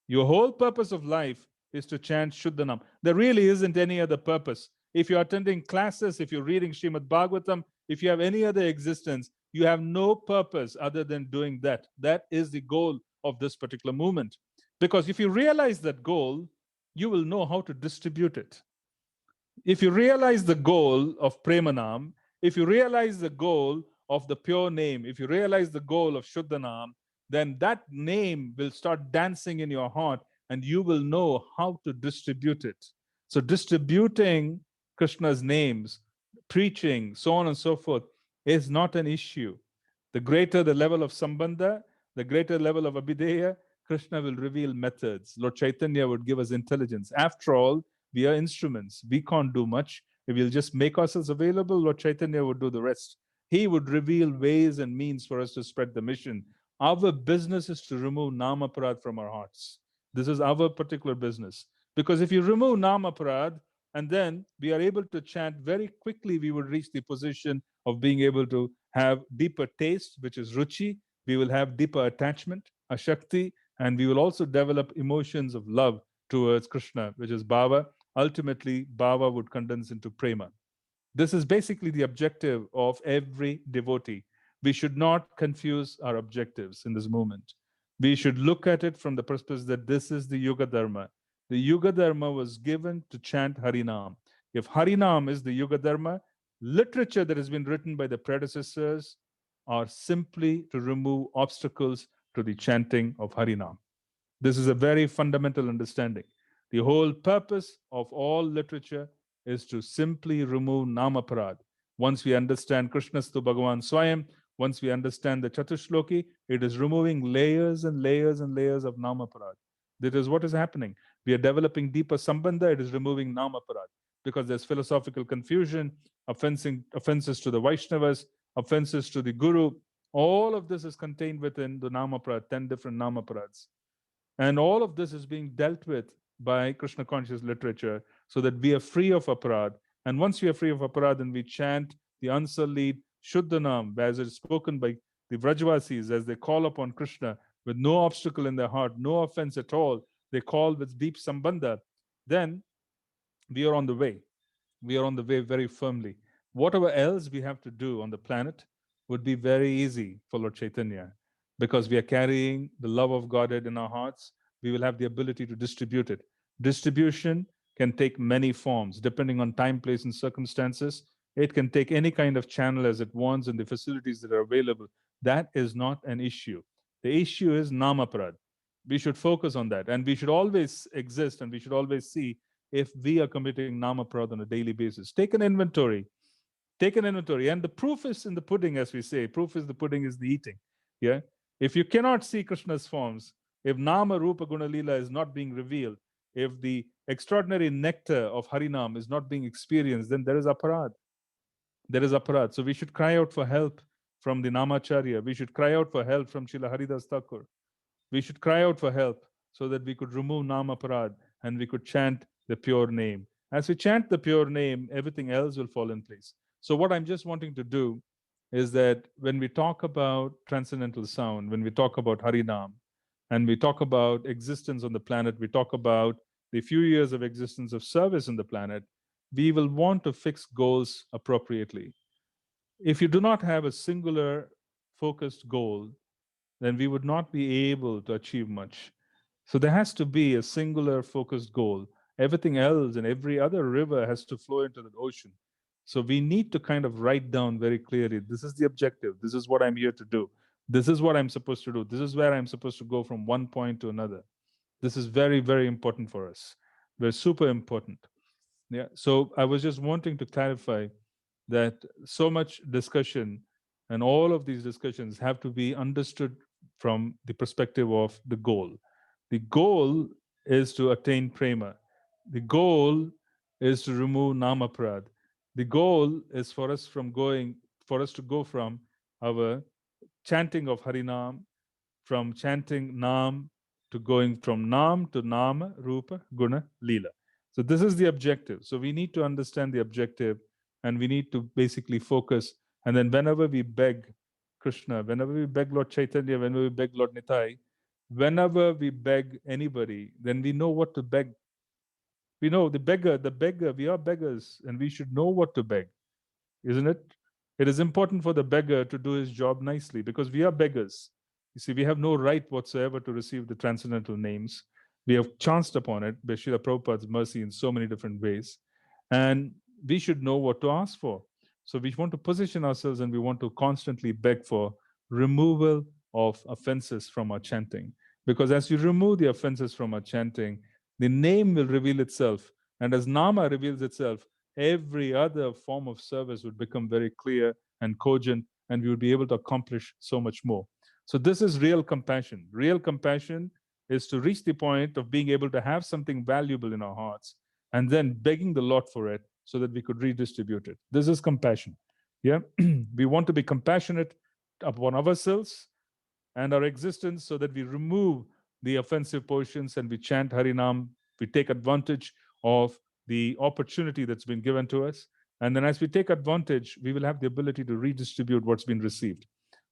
Your whole purpose of life is to chant Shuddhanam. There really isn't any other purpose. If you're attending classes, if you're reading Srimad Bhagavatam, if you have any other existence, you have no purpose other than doing that. That is the goal of this particular movement. Because if you realize that goal, you will know how to distribute it. If you realize the goal of Premanam, if you realize the goal of the pure name, if you realize the goal of Shuddhanam, then that name will start dancing in your heart and you will know how to distribute it. So distributing Krishna's names, preaching, so on and so forth, is not an issue. The greater the level of Sambandha, the greater level of Abhideya, Krishna will reveal methods. Lord Chaitanya would give us intelligence. After all, we are instruments. We can't do much. If we'll just make ourselves available, Lord Chaitanya would do the rest. He would reveal ways and means for us to spread the mission. Our business is to remove Namaparad from our hearts. This is our particular business. Because if you remove Namaparad, and then we are able to chant very quickly, we would reach the position of being able to have deeper taste, which is ruchi. We will have deeper attachment, ashakti, and we will also develop emotions of love towards Krishna, which is bhava. Ultimately, bhava would condense into prema. This is basically the objective of every devotee. We should not confuse our objectives in this moment. We should look at it from the perspective that this is the Yuga Dharma. The Yuga Dharma was given to chant Harinam. If Harinam is the Yuga Dharma, literature that has been written by the predecessors are simply to remove obstacles to the chanting of Harinam. This is a very fundamental understanding. The whole purpose of all literature is to simply remove Namaparad. Once we understand Krishnastu Bhagavan Swayam, once we understand the Chatushloki, it is removing layers and layers and layers of Namaparad. That is what is happening. We are developing deeper Sambandha, it is removing Namaparad. Because there's philosophical confusion, offenses to the Vaishnavas, offenses to the Guru. All of this is contained within the Namaparad, 10 different Namaparads. And all of this is being dealt with by Krishna conscious literature so that we are free of aparad. And once we are free of aparad, then we chant the unsullied Shuddhanam, as it is spoken by the Vrajvasis, as they call upon Krishna with no obstacle in their heart, no offense at all. They call with deep sambandha. Then we are on the way. We are on the way very firmly. Whatever else we have to do on the planet would be very easy for Lord Chaitanya, because we are carrying the love of Godhead in our hearts. We will have the ability to distribute it. Distribution can take many forms depending on time, place, and circumstances. It can take any kind of channel as it wants and the facilities that are available. That is not an issue. The issue is namaprad. We should focus on that, and we should always exist, and we should always see if we are committing namaprad on a daily basis. Take an inventory. Take an inventory. And the proof is in the pudding, as we say. Proof is the pudding is the eating. Yeah. If you cannot see Krishna's forms, if Nama Rupa Guna Lila is not being revealed, if the extraordinary nectar of Harinam is not being experienced, then there is aparad. There is aparad. So we should cry out for help from the Namacharya. We should cry out for help from Srila Haridas Thakur. We should cry out for help so that we could remove Namaparad and we could chant the pure name. As we chant the pure name, everything else will fall in place. So, what I'm just wanting to do is that when we talk about transcendental sound, when we talk about Harinam, and we talk about existence on the planet, we talk about the few years of existence of service on the planet, we will want to fix goals appropriately. If you do not have a singular focused goal, then we would not be able to achieve much. So there has to be a singular focused goal. Everything else and every other river has to flow into the ocean. So we need to kind of write down very clearly, this is the objective. This is what I'm here to do. This is what I'm supposed to do. This is where I'm supposed to go from one point to another. This is very, very important for us. Very super important. Yeah. So I was just wanting to clarify that so much discussion and all of these discussions have to be understood from the perspective of the goal. The goal is to attain prema. The goal is to remove namaprad. The goal is for us to go from our chanting of Harinam, from chanting Nam to going from Nam to Nama, Rupa, Guna, Lila. So this is the objective. So we need to understand the objective and we need to basically focus. And then whenever we beg Krishna, whenever we beg Lord Chaitanya, whenever we beg Lord Nitai, whenever we beg anybody, then we know what to beg. We know the beggar, we are beggars and we should know what to beg, isn't it? It is important for the beggar to do his job nicely because we are beggars. You see, we have no right whatsoever to receive the transcendental names. We have chanced upon it by Srila Prabhupada's mercy in so many different ways. And we should know what to ask for. So we want to position ourselves and we want to constantly beg for removal of offenses from our chanting. Because as you remove the offenses from our chanting, the name will reveal itself. And as Nama reveals itself, every other form of service would become very clear and cogent, and we would be able to accomplish so much more. So, this is real compassion. Real compassion is to reach the point of being able to have something valuable in our hearts and then begging the Lord for it so that we could redistribute it. This is compassion. Yeah. We want to be compassionate upon ourselves and our existence so that we remove the offensive portions and we chant Harinam. We take advantage of the opportunity that's been given to us. And then as we take advantage, we will have the ability to redistribute what's been received.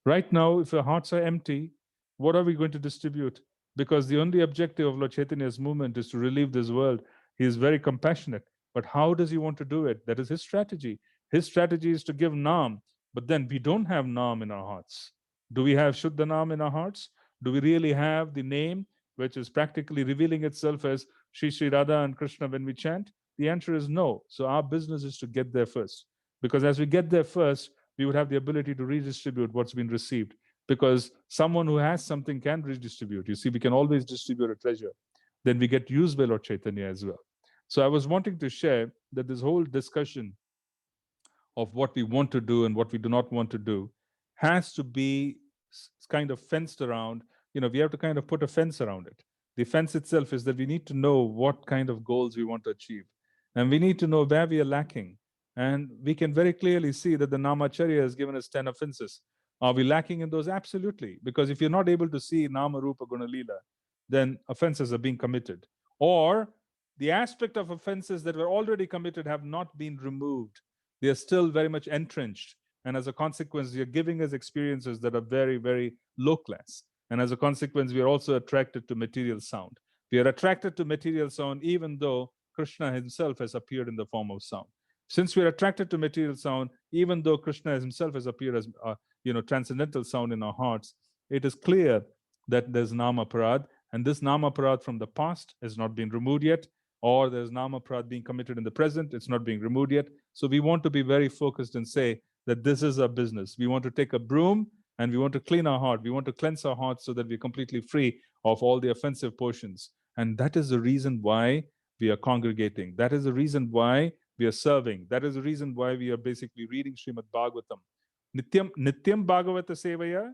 Right now, if our hearts are empty, what are we going to distribute? Because the only objective of Lord Chaitanya's movement is to relieve this world. He is very compassionate. But how does he want to do it? That is his strategy. His strategy is to give Nam, but then we don't have Nam in our hearts. Do we have Shuddha Nam in our hearts? Do we really have the name which is practically revealing itself as Sri Sri Radha and Krishna when we chant? The answer is no. So our business is to get there first. Because as we get there first, we would have the ability to redistribute what's been received. Because someone who has something can redistribute. You see, we can always distribute a treasure. Then we get used by Lord Chaitanya as well. So I was wanting to share that this whole discussion of what we want to do and what we do not want to do has to be kind of fenced around. We have to kind of put a fence around it. The fence itself is that we need to know what kind of goals we want to achieve. And we need to know where we are lacking. And we can very clearly see that the Namacharya has given us 10 offenses. Are we lacking in those? Absolutely. Because if you're not able to see Nama Rupa Guna Lila, then offenses are being committed. Or the aspect of offenses that were already committed have not been removed. They are still very much entrenched. And as a consequence, you're giving us experiences that are very, very low class. And as a consequence, we are also attracted to material sound. We are attracted to material sound even though Krishna himself has appeared in the form of sound. Since we are attracted to material sound, even though Krishna himself has appeared as transcendental sound in our hearts, it is clear that there's nama parad, and this nama parad from the past has not been removed yet, or there's nama parad being committed in the present, it's not being removed yet. So we want to be very focused and say that this is our business. We want to take a broom and we want to clean our heart. We want to cleanse our hearts so that we're completely free of all the offensive portions. And that is the reason why we are congregating. That is the reason why we are serving. That is the reason why we are basically reading Srimad Bhagavatam. Nityam Bhagavata Sevaya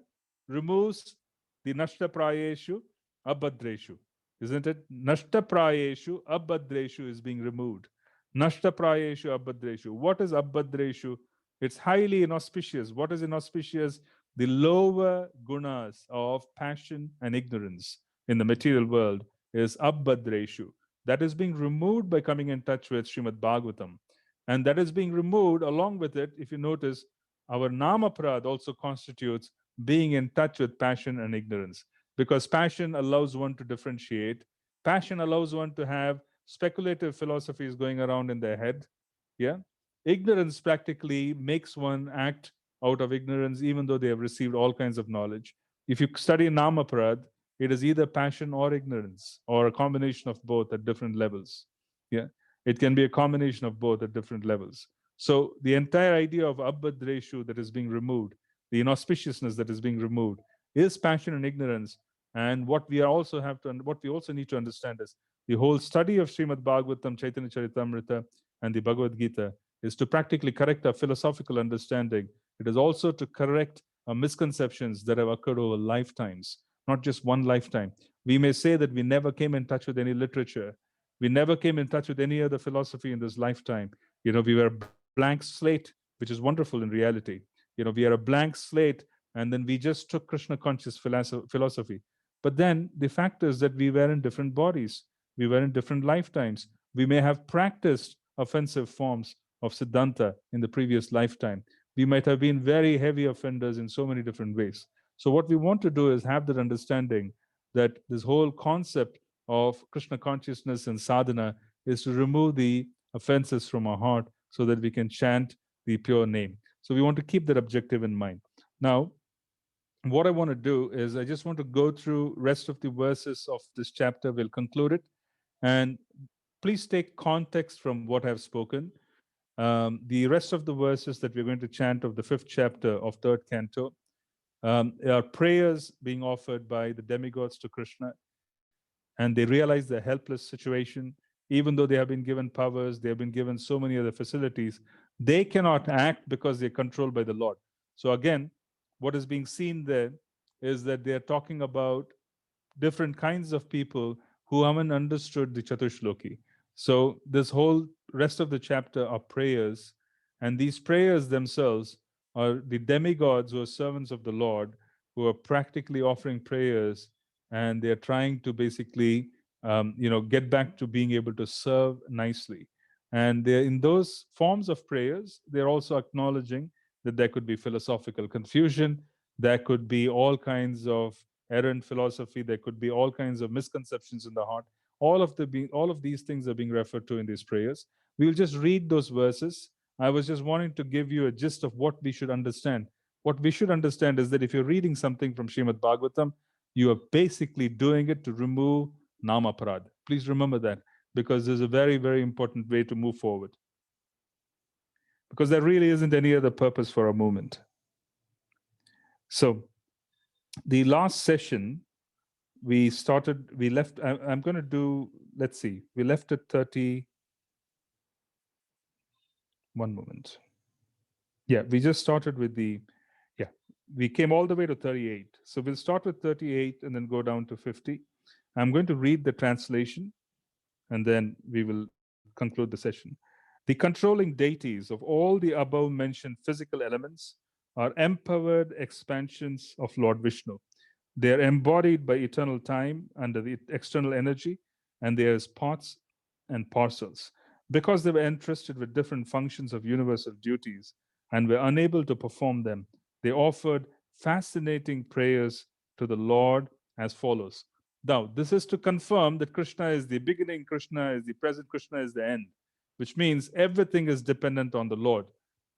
removes the Nashta Prayeshu Abhadreshu. Isn't it? Nashta Prayeshu Abhadreshu is being removed. Nashta Prayeshu Abhadreshu. What is Abhadreshu? It's highly inauspicious. What is inauspicious? The lower gunas of passion and ignorance in the material world is Abhadreshu. That is being removed by coming in touch with Srimad Bhagavatam. And that is being removed along with it, if you notice, our Nama Prad also constitutes being in touch with passion and ignorance. Because passion allows one to differentiate. Passion allows one to have speculative philosophies going around in their head. Yeah. Ignorance practically makes one act out of ignorance, even though they have received all kinds of knowledge. If you study Nama Prad, it is either passion or ignorance, or a combination of both at different levels. Yeah. It can be a combination of both at different levels. So the entire idea of Abhadreshu that is being removed, the inauspiciousness that is being removed, is passion and ignorance. And what we also need to understand is the whole study of Srimad Bhagavatam, Chaitanya Charitamrita, and the Bhagavad Gita is to practically correct our philosophical understanding. It is also to correct our misconceptions that have occurred over lifetimes, not just one lifetime. We may say that we never came in touch with any literature. We never came in touch with any other philosophy in this lifetime. We were a blank slate, which is wonderful in reality. We are a blank slate, and then we just took Krishna conscious philosophy. But then the fact is that we were in different bodies. We were in different lifetimes. We may have practiced offensive forms of Siddhanta in the previous lifetime. We might have been very heavy offenders in so many different ways. So what we want to do is have that understanding that this whole concept of Krishna consciousness and sadhana is to remove the offenses from our heart so that we can chant the pure name. So we want to keep that objective in mind. Now, what I want to do is I just want to go through rest of the verses of this chapter. We'll conclude it. And please take context from what I've spoken. The rest of the verses that we're going to chant of the 5th chapter of 3rd canto are prayers being offered by the demigods to Krishna. And they realize their helpless situation. Even though they have been given powers, they have been given so many other facilities, they cannot act because they're controlled by the Lord. So again, what is being seen there is that they're talking about different kinds of people who haven't understood the Chatushloki. So this whole rest of the chapter are prayers, and these prayers themselves are the demigods who are servants of the Lord, who are practically offering prayers, and they're trying to basically get back to being able to serve nicely. And they're in those forms of prayers, they're also acknowledging that there could be philosophical confusion, there could be all kinds of errant philosophy, there could be all kinds of misconceptions in the heart. All of these things are being referred to in these prayers. We'll just read those verses. I was just wanting to give you a gist of what we should understand. What we should understand is that if you're reading something from Srimad Bhagavatam, you are basically doing it to remove Namaparad. Please remember that, because there's a very, very important way to move forward. Because there really isn't any other purpose for our movement. So the last session, we left, I'm going to do, let's see, we left at 30, one moment. Yeah, we just started with we came all the way to 38. So we'll start with 38 and then go down to 50. I'm going to read the translation and then we will conclude the session. The controlling deities of all the above mentioned physical elements are empowered expansions of Lord Vishnu. They are embodied by eternal time under the external energy, and they are as parts and parcels. Because they were entrusted with different functions of universal duties and were unable to perform them, they offered fascinating prayers to the Lord as follows. Now, this is to confirm that Krishna is the beginning, Krishna is the present, Krishna is the end. which means everything is dependent on the Lord.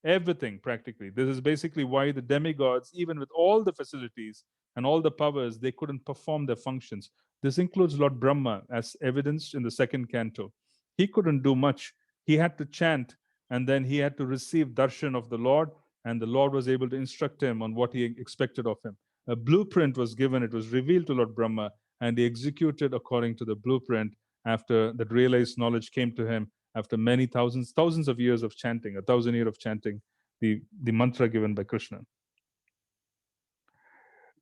Everything, practically. This is basically why the demigods, even with all the facilities and all the powers, they couldn't perform their functions. This includes Lord Brahma, as evidenced in the second canto. He couldn't do much. He had to chant, and then he had to receive darshan of the Lord, and the Lord was able to instruct him on what he expected of him. A blueprint was given, it was revealed to Lord Brahma, and he executed according to the blueprint after that realized knowledge came to him after many thousands of years of chanting, 1,000 years of chanting the mantra given by Krishna.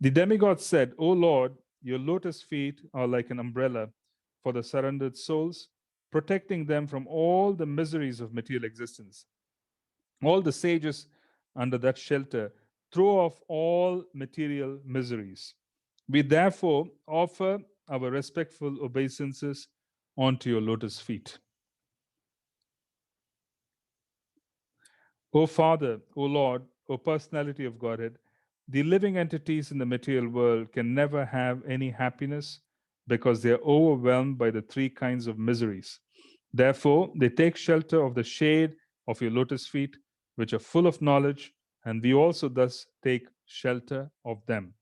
The demigod said, O Lord, your lotus feet are like an umbrella for the surrendered souls, protecting them from all the miseries of material existence. All the sages under that shelter throw off all material miseries. We therefore offer our respectful obeisances onto your lotus feet. O Father, O Lord, O personality of Godhead, the living entities in the material world can never have any happiness because they are overwhelmed by the three kinds of miseries. Therefore, they take shelter of the shade of your lotus feet, which are full of knowledge, and we also thus take shelter of them.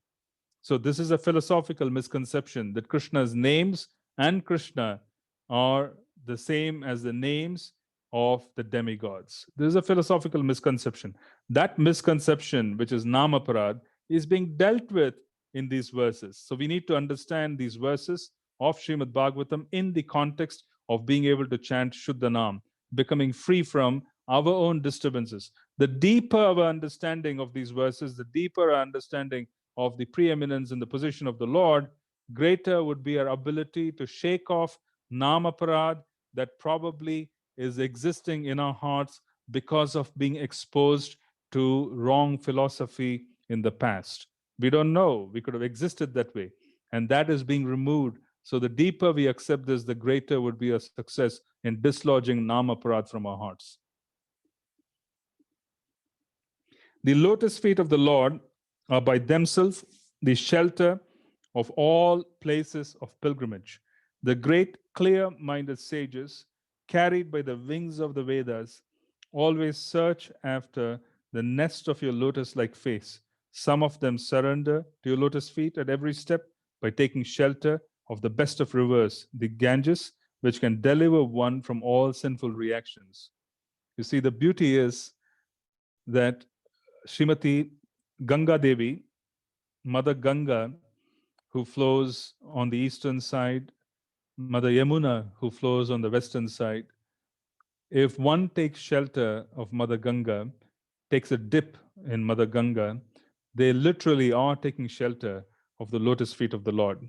So, this is a philosophical misconception that Krishna's names and Krishna are the same as the names of the demigods. This is a philosophical misconception. That misconception, which is Namaparad, is being dealt with in these verses. So, we need to understand these verses of Srimad Bhagavatam in the context of being able to chant Shuddhanam, becoming free from our own disturbances. The deeper our understanding of these verses, the deeper our understanding of the preeminence and the position of the Lord, greater would be our ability to shake off Namaparad that probably is existing in our hearts because of being exposed to wrong philosophy in the past. We don't know. We could have existed that way. And that is being removed. So the deeper we accept this, the greater would be our success in dislodging Namaparad from our hearts. The lotus feet of the Lord are by themselves the shelter of all places of pilgrimage. The great clear-minded sages, carried by the wings of the Vedas, always search after the nest of your lotus-like face. Some of them surrender to your lotus feet at every step by taking shelter of the best of rivers, the Ganges, which can deliver one from all sinful reactions. You see, the beauty is that Srimati Ganga Devi, Mother Ganga, who flows on the eastern side, Mother Yamuna, who flows on the western side. If one takes shelter of Mother Ganga, takes a dip in Mother Ganga, they literally are taking shelter of the lotus feet of the Lord,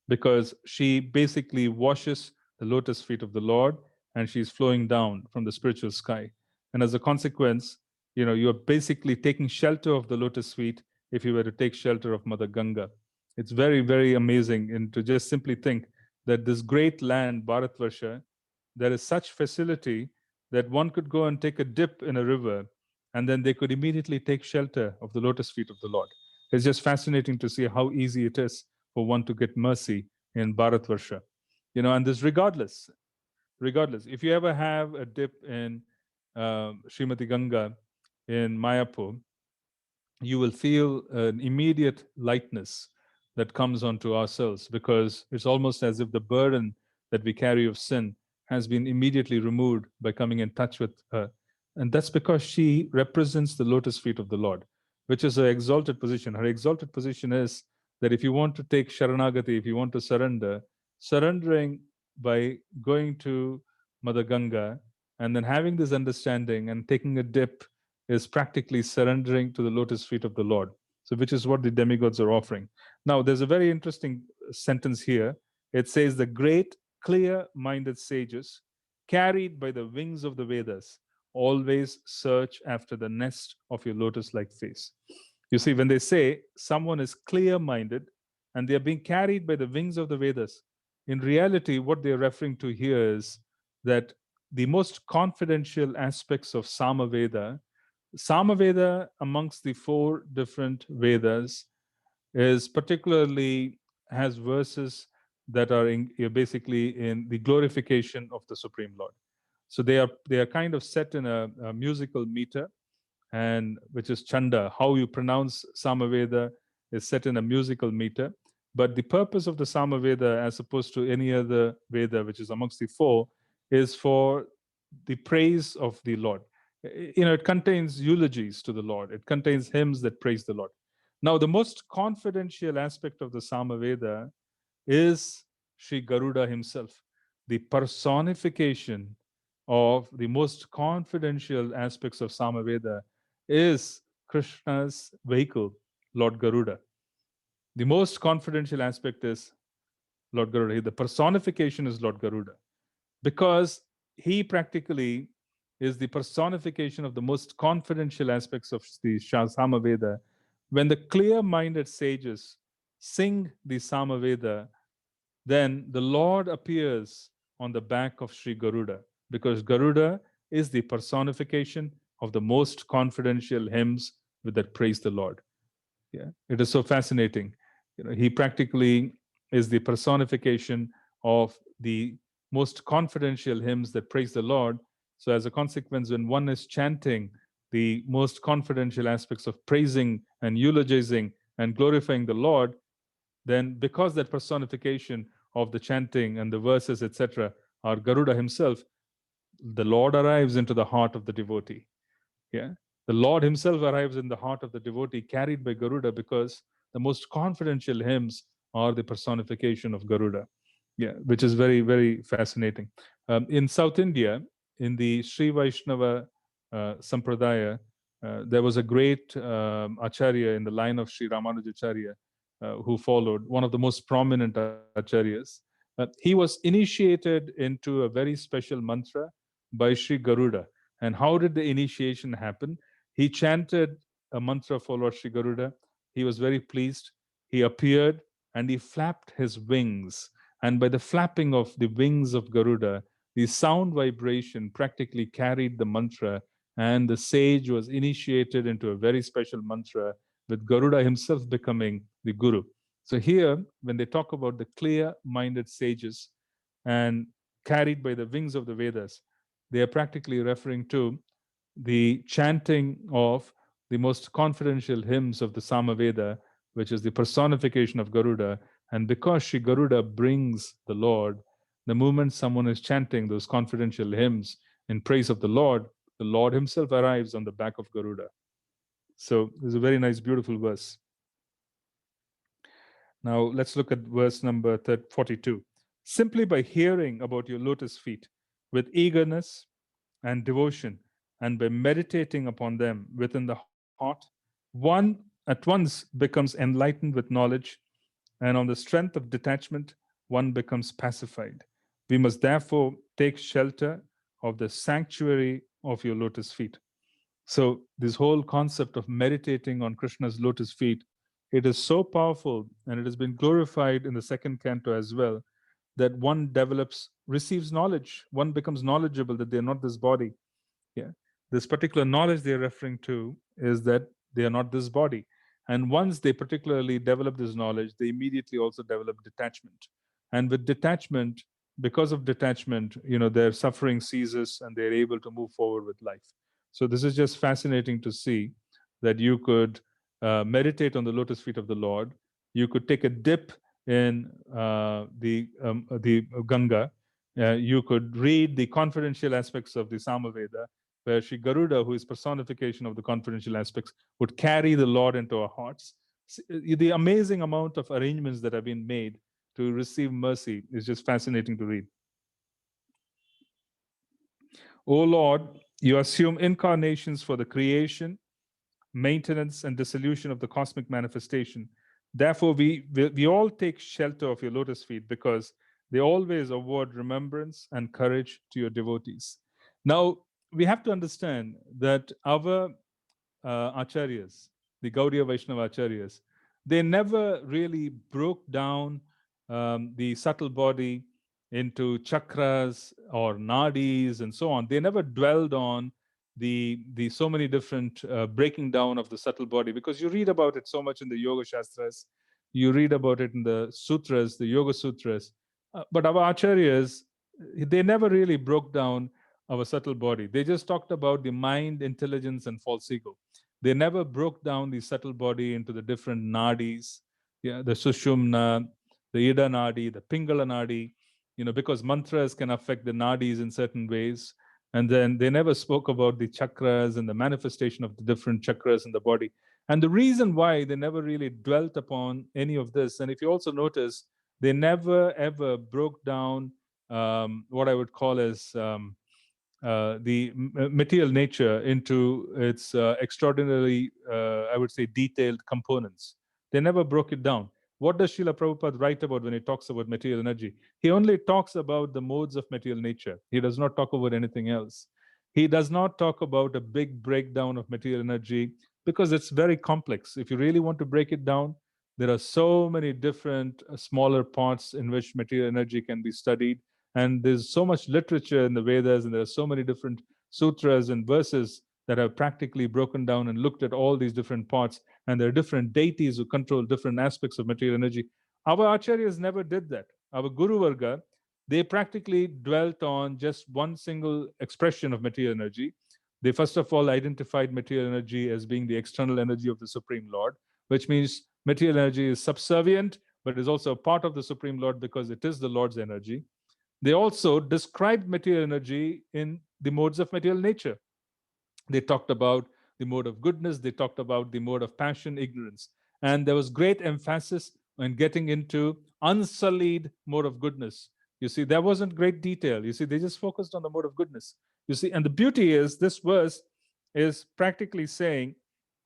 because she basically washes the lotus feet of the Lord and she's flowing down from the spiritual sky. And as a consequence, you're basically taking shelter of the lotus feet if you were to take shelter of Mother Ganga. It's very, very amazing, and to just simply think that this great land, Bharatvarsha, there is such facility that one could go and take a dip in a river and then they could immediately take shelter of the lotus feet of the Lord. It's just fascinating to see how easy it is for one to get mercy in Bharatvarsha. And this regardless, if you ever have a dip in Srimati Ganga in Mayapur, you will feel an immediate lightness that comes onto ourselves, because it's almost as if the burden that we carry of sin has been immediately removed by coming in touch with her. And that's because she represents the lotus feet of the Lord, which is her exalted position. Her exalted position is that if you want to take Sharanagati, if you want to surrender, surrendering by going to Mother Ganga and then having this understanding and taking a dip is practically surrendering to the lotus feet of the Lord. So, which is what the demigods are offering. Now, there's a very interesting sentence here. It says, the great clear-minded sages, carried by the wings of the Vedas, always search after the nest of your lotus-like face. You see, when they say someone is clear-minded and they are being carried by the wings of the Vedas, in reality, what they're referring to here is that the most confidential aspects of Samaveda, Samaveda amongst the four different Vedas is particularly has verses that are basically in the glorification of the Supreme Lord. So they are kind of set in a musical meter, and which is Chanda. How you pronounce Samaveda is set in a musical meter. But the purpose of the Samaveda, as opposed to any other Veda, which is amongst the four, is for the praise of the Lord. It contains eulogies to the Lord. It contains hymns that praise the Lord. Now, the most confidential aspect of the Samaveda is Sri Garuda himself, the personification of the most confidential aspects of Samaveda is Krishna's vehicle, Lord Garuda. The most confidential aspect is Lord Garuda. The personification is Lord Garuda, because he practically is the personification of the most confidential aspects of the Samaveda. When the clear-minded sages sing the Samaveda, then the Lord appears on the back of Sri Garuda, because Garuda is the personification of the most confidential hymns that praise the Lord. Yeah, it is so fascinating. He practically is the personification of the most confidential hymns that praise the Lord. So, as a consequence, when one is chanting the most confidential aspects of praising and eulogizing and glorifying the Lord, then because that personification of the chanting and the verses, etc., are Garuda himself, the Lord arrives into the heart of the devotee. Yeah. The Lord himself arrives in the heart of the devotee, carried by Garuda, because the most confidential hymns are the personification of Garuda. Yeah, which is very, very fascinating. In South India, in the Sri Vaishnava Sampradaya, there was a great Acharya in the line of Sri Ramanujacharya who followed, one of the most prominent Acharyas. He was initiated into a very special mantra by Sri Garuda. And how did the initiation happen? He chanted a mantra for Lord Sri Garuda. He was very pleased. He appeared and he flapped his wings. And by the flapping of the wings of Garuda, the sound vibration practically carried the mantra, and the sage was initiated into a very special mantra, with Garuda himself becoming the guru. So here, when they talk about the clear-minded sages and carried by the wings of the Vedas, they are practically referring to the chanting of the most confidential hymns of the Samaveda, which is the personification of Garuda. And because Sri Garuda brings the Lord, the moment someone is chanting those confidential hymns in praise of the Lord himself arrives on the back of Garuda. So there's a very nice, beautiful verse. Now let's look at verse number 42. Simply by hearing about your lotus feet with eagerness and devotion, and by meditating upon them within the heart, one at once becomes enlightened with knowledge, and on the strength of detachment, one becomes pacified. We must therefore take shelter of the sanctuary of your lotus feet. So this whole concept of meditating on Krishna's lotus feet, it is so powerful, and it has been glorified in the second canto as well, that one receives knowledge, one becomes knowledgeable that they're not this body. Yeah, this particular knowledge they're referring to is that they are not this body. And once they particularly develop this knowledge, they immediately also develop detachment. And with detachment, because of detachment, their suffering ceases and they're able to move forward with life. So this is just fascinating to see that you could meditate on the lotus feet of the Lord. You could take a dip in the Ganga. You could read the confidential aspects of the Samaveda, where Sri Garuda, who is personification of the confidential aspects, would carry the Lord into our hearts. The amazing amount of arrangements that have been made to receive mercy is just fascinating to read. O Lord, you assume incarnations for the creation, maintenance, and dissolution of the cosmic manifestation. Therefore, we all take shelter of your lotus feet, because they always award remembrance and courage to your devotees. Now, we have to understand that our acharyas, the Gaudiya Vaishnava acharyas, they never really broke down the subtle body into chakras or nadis and so on. They never dwelled on the so many different breaking down of the subtle body, because you read about it so much in the Yoga Shastras, you read about it in the sutras, the Yoga Sutras. But our acharyas, they never really broke down our subtle body. They just talked about the mind, intelligence, and false ego. They never broke down the subtle body into the different nadis, yeah, the sushumna, the ida nadi, the pingala nadi, because mantras can affect the nadis in certain ways. And then they never spoke about the chakras and the manifestation of the different chakras in the body. And the reason why they never really dwelt upon any of this, and if you also notice, they never ever broke down what I would call as the material nature into its extraordinarily, I would say, detailed components. They never broke it down. What does Srila Prabhupada write about when he talks about material energy? He only talks about the modes of material nature. He does not talk about anything else. He does not talk about a big breakdown of material energy because it's very complex. If you really want to break it down, there are so many different smaller parts in which material energy can be studied, and there's so much literature in the Vedas, and there are so many different sutras and verses that have practically broken down and looked at all these different parts. And there are different deities who control different aspects of material energy. Our acharyas never did that. Our Guru Varga, they practically dwelt on just one single expression of material energy. They first of all identified material energy as being the external energy of the Supreme Lord, which means material energy is subservient, but is also a part of the Supreme Lord because it is the Lord's energy. They also described material energy in the modes of material nature. They talked about the mode of goodness, they talked about the mode of passion, ignorance. And there was great emphasis on getting into unsullied mode of goodness. You see, there wasn't great detail. You see, they just focused on the mode of goodness. You see, and the beauty is this verse is practically saying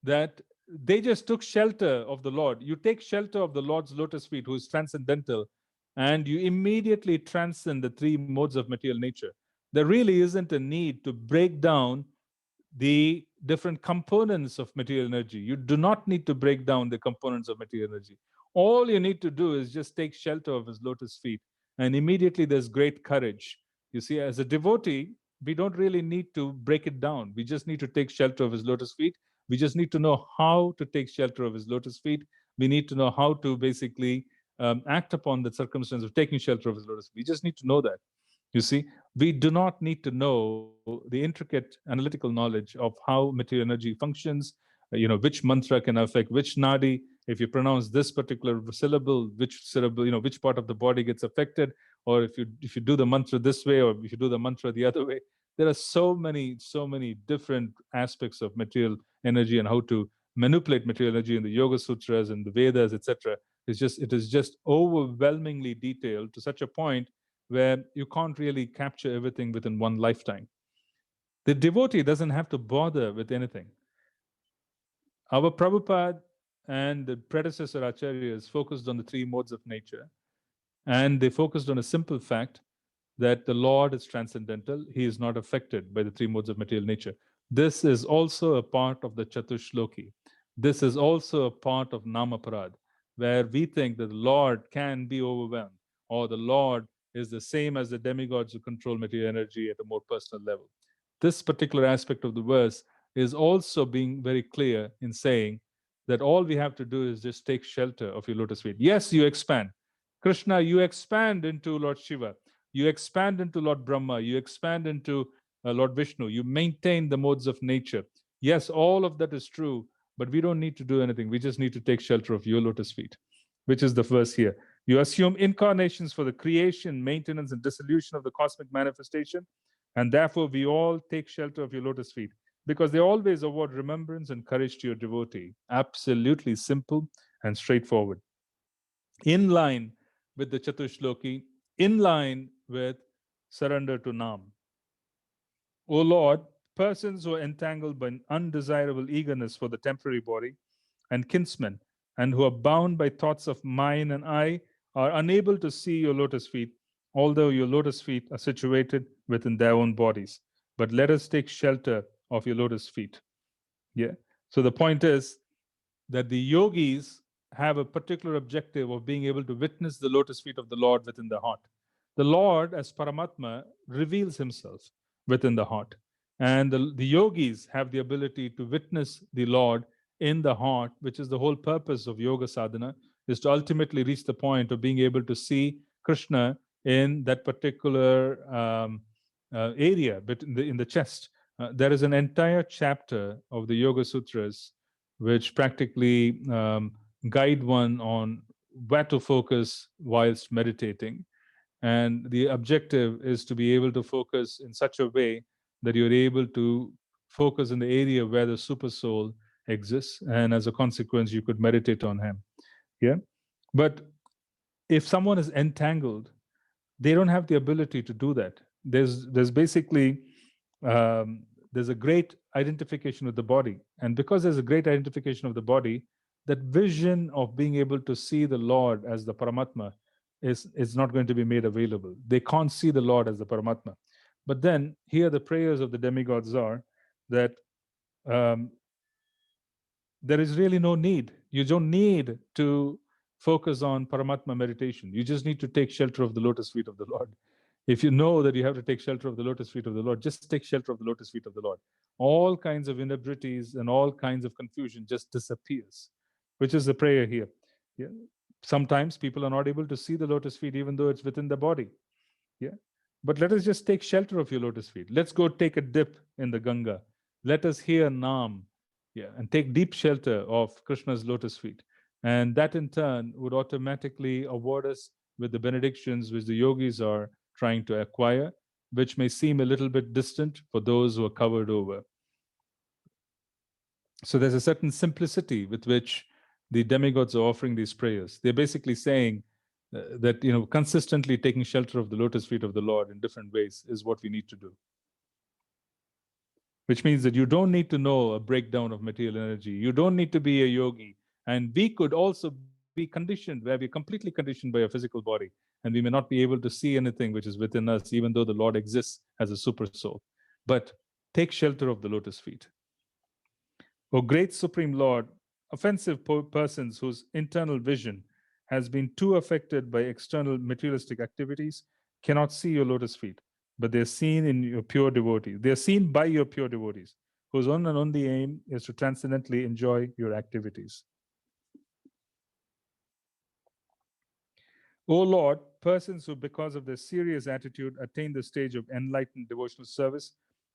that they just took shelter of the Lord. You take shelter of the Lord's lotus feet, who is transcendental, and you immediately transcend the three modes of material nature. There really isn't a need to break down the different components of material energy. You do not need to break down the components of material energy. All you need to do is just take shelter of his lotus feet, and immediately there's great courage. You see, as a devotee, we don't really need to break it down. We just need to take shelter of his lotus feet. We just need to know how to take shelter of his lotus feet. We need to know how to basically act upon the circumstance of taking shelter of his lotus feet. We just need to know that. You see, we do not need to know the intricate analytical knowledge of how material energy functions, which mantra can affect which nadi. If you pronounce this particular syllable, which syllable, which part of the body gets affected, or if you do the mantra this way, or if you do the mantra the other way. There are so many different aspects of material energy and how to manipulate material energy in the Yoga Sutras and the Vedas, etc. It is just overwhelmingly detailed to such a point where you can't really capture everything within one lifetime. The devotee doesn't have to bother with anything. Our Prabhupada and the predecessor acharyas focused on the three modes of nature, and they focused on a simple fact that the Lord is transcendental. He is not affected by the three modes of material nature. This is also a part of the Chatushloki. This is also a part of Namaparad, where we think that the Lord can be overwhelmed, or the Lord is the same as the demigods who control material energy at a more personal level. This particular aspect of the verse is also being very clear in saying that all we have to do is just take shelter of your lotus feet. Yes, you expand. Krishna, you expand into Lord Shiva. You expand into Lord Brahma. You expand into Lord Vishnu. You maintain the modes of nature. Yes, all of that is true, but we don't need to do anything. We just need to take shelter of your lotus feet, which is the verse here. You assume incarnations for the creation, maintenance, and dissolution of the cosmic manifestation, and therefore we all take shelter of your lotus feet because they always award remembrance and courage to your devotee. Absolutely simple and straightforward. In line with the Chatushloki, in line with surrender to Nam. O Lord, persons who are entangled by an undesirable eagerness for the temporary body and kinsmen, and who are bound by thoughts of mine and I, are unable to see your lotus feet, although your lotus feet are situated within their own bodies. But let us take shelter of your lotus feet. Yeah. So the point is that the yogis have a particular objective of being able to witness the lotus feet of the Lord within the heart. The Lord, as Paramatma, reveals himself within the heart. And the yogis have the ability to witness the Lord in the heart, which is the whole purpose of yoga sadhana, is to ultimately reach the point of being able to see Krishna in that particular area, but in the chest. There is an entire chapter of the Yoga Sutras which practically guide one on where to focus whilst meditating. And the objective is to be able to focus in such a way that you're able to focus in the area where the super soul exists. And as a consequence, you could meditate on him. Yeah. But if someone is entangled, they don't have the ability to do that. There's basically there's a great identification with the body, and because there's a great identification of the body, that vision of being able to see the Lord as the Paramatma is not going to be made available. They can't see the Lord as the Paramatma. But then here the prayers of the demigods are that um, there is really no need. You don't need to focus on Paramatma meditation. You just need to take shelter of the lotus feet of the Lord. If you know that you have to take shelter of the lotus feet of the Lord, just take shelter of the lotus feet of the Lord. All kinds of inebrities and all kinds of confusion just disappears, which is the prayer here. Yeah. Sometimes people are not able to see the lotus feet even though it's within the body. Yeah. But let us just take shelter of your lotus feet. Let's go take a dip in the Ganga. Let us hear Nam, yeah, and take deep shelter of Krishna's lotus feet. And that in turn would automatically award us with the benedictions which the yogis are trying to acquire, which may seem a little bit distant for those who are covered over. So there's a certain simplicity with which the demigods are offering these prayers. They're basically saying that, consistently taking shelter of the lotus feet of the Lord in different ways is what we need to do. Which means that you don't need to know a breakdown of material energy. You don't need to be a yogi. And we could also be conditioned, where we're completely conditioned by a physical body, and we may not be able to see anything which is within us, even though the Lord exists as a super soul. But take shelter of the lotus feet. O great Supreme Lord, offensive persons whose internal vision has been too affected by external materialistic activities cannot see your lotus feet, but they're seen in your pure devotees. They're seen by your pure devotees, whose one and only aim is to transcendently enjoy your activities. O Lord, persons who, because of their serious attitude, attain the stage of enlightened devotional service,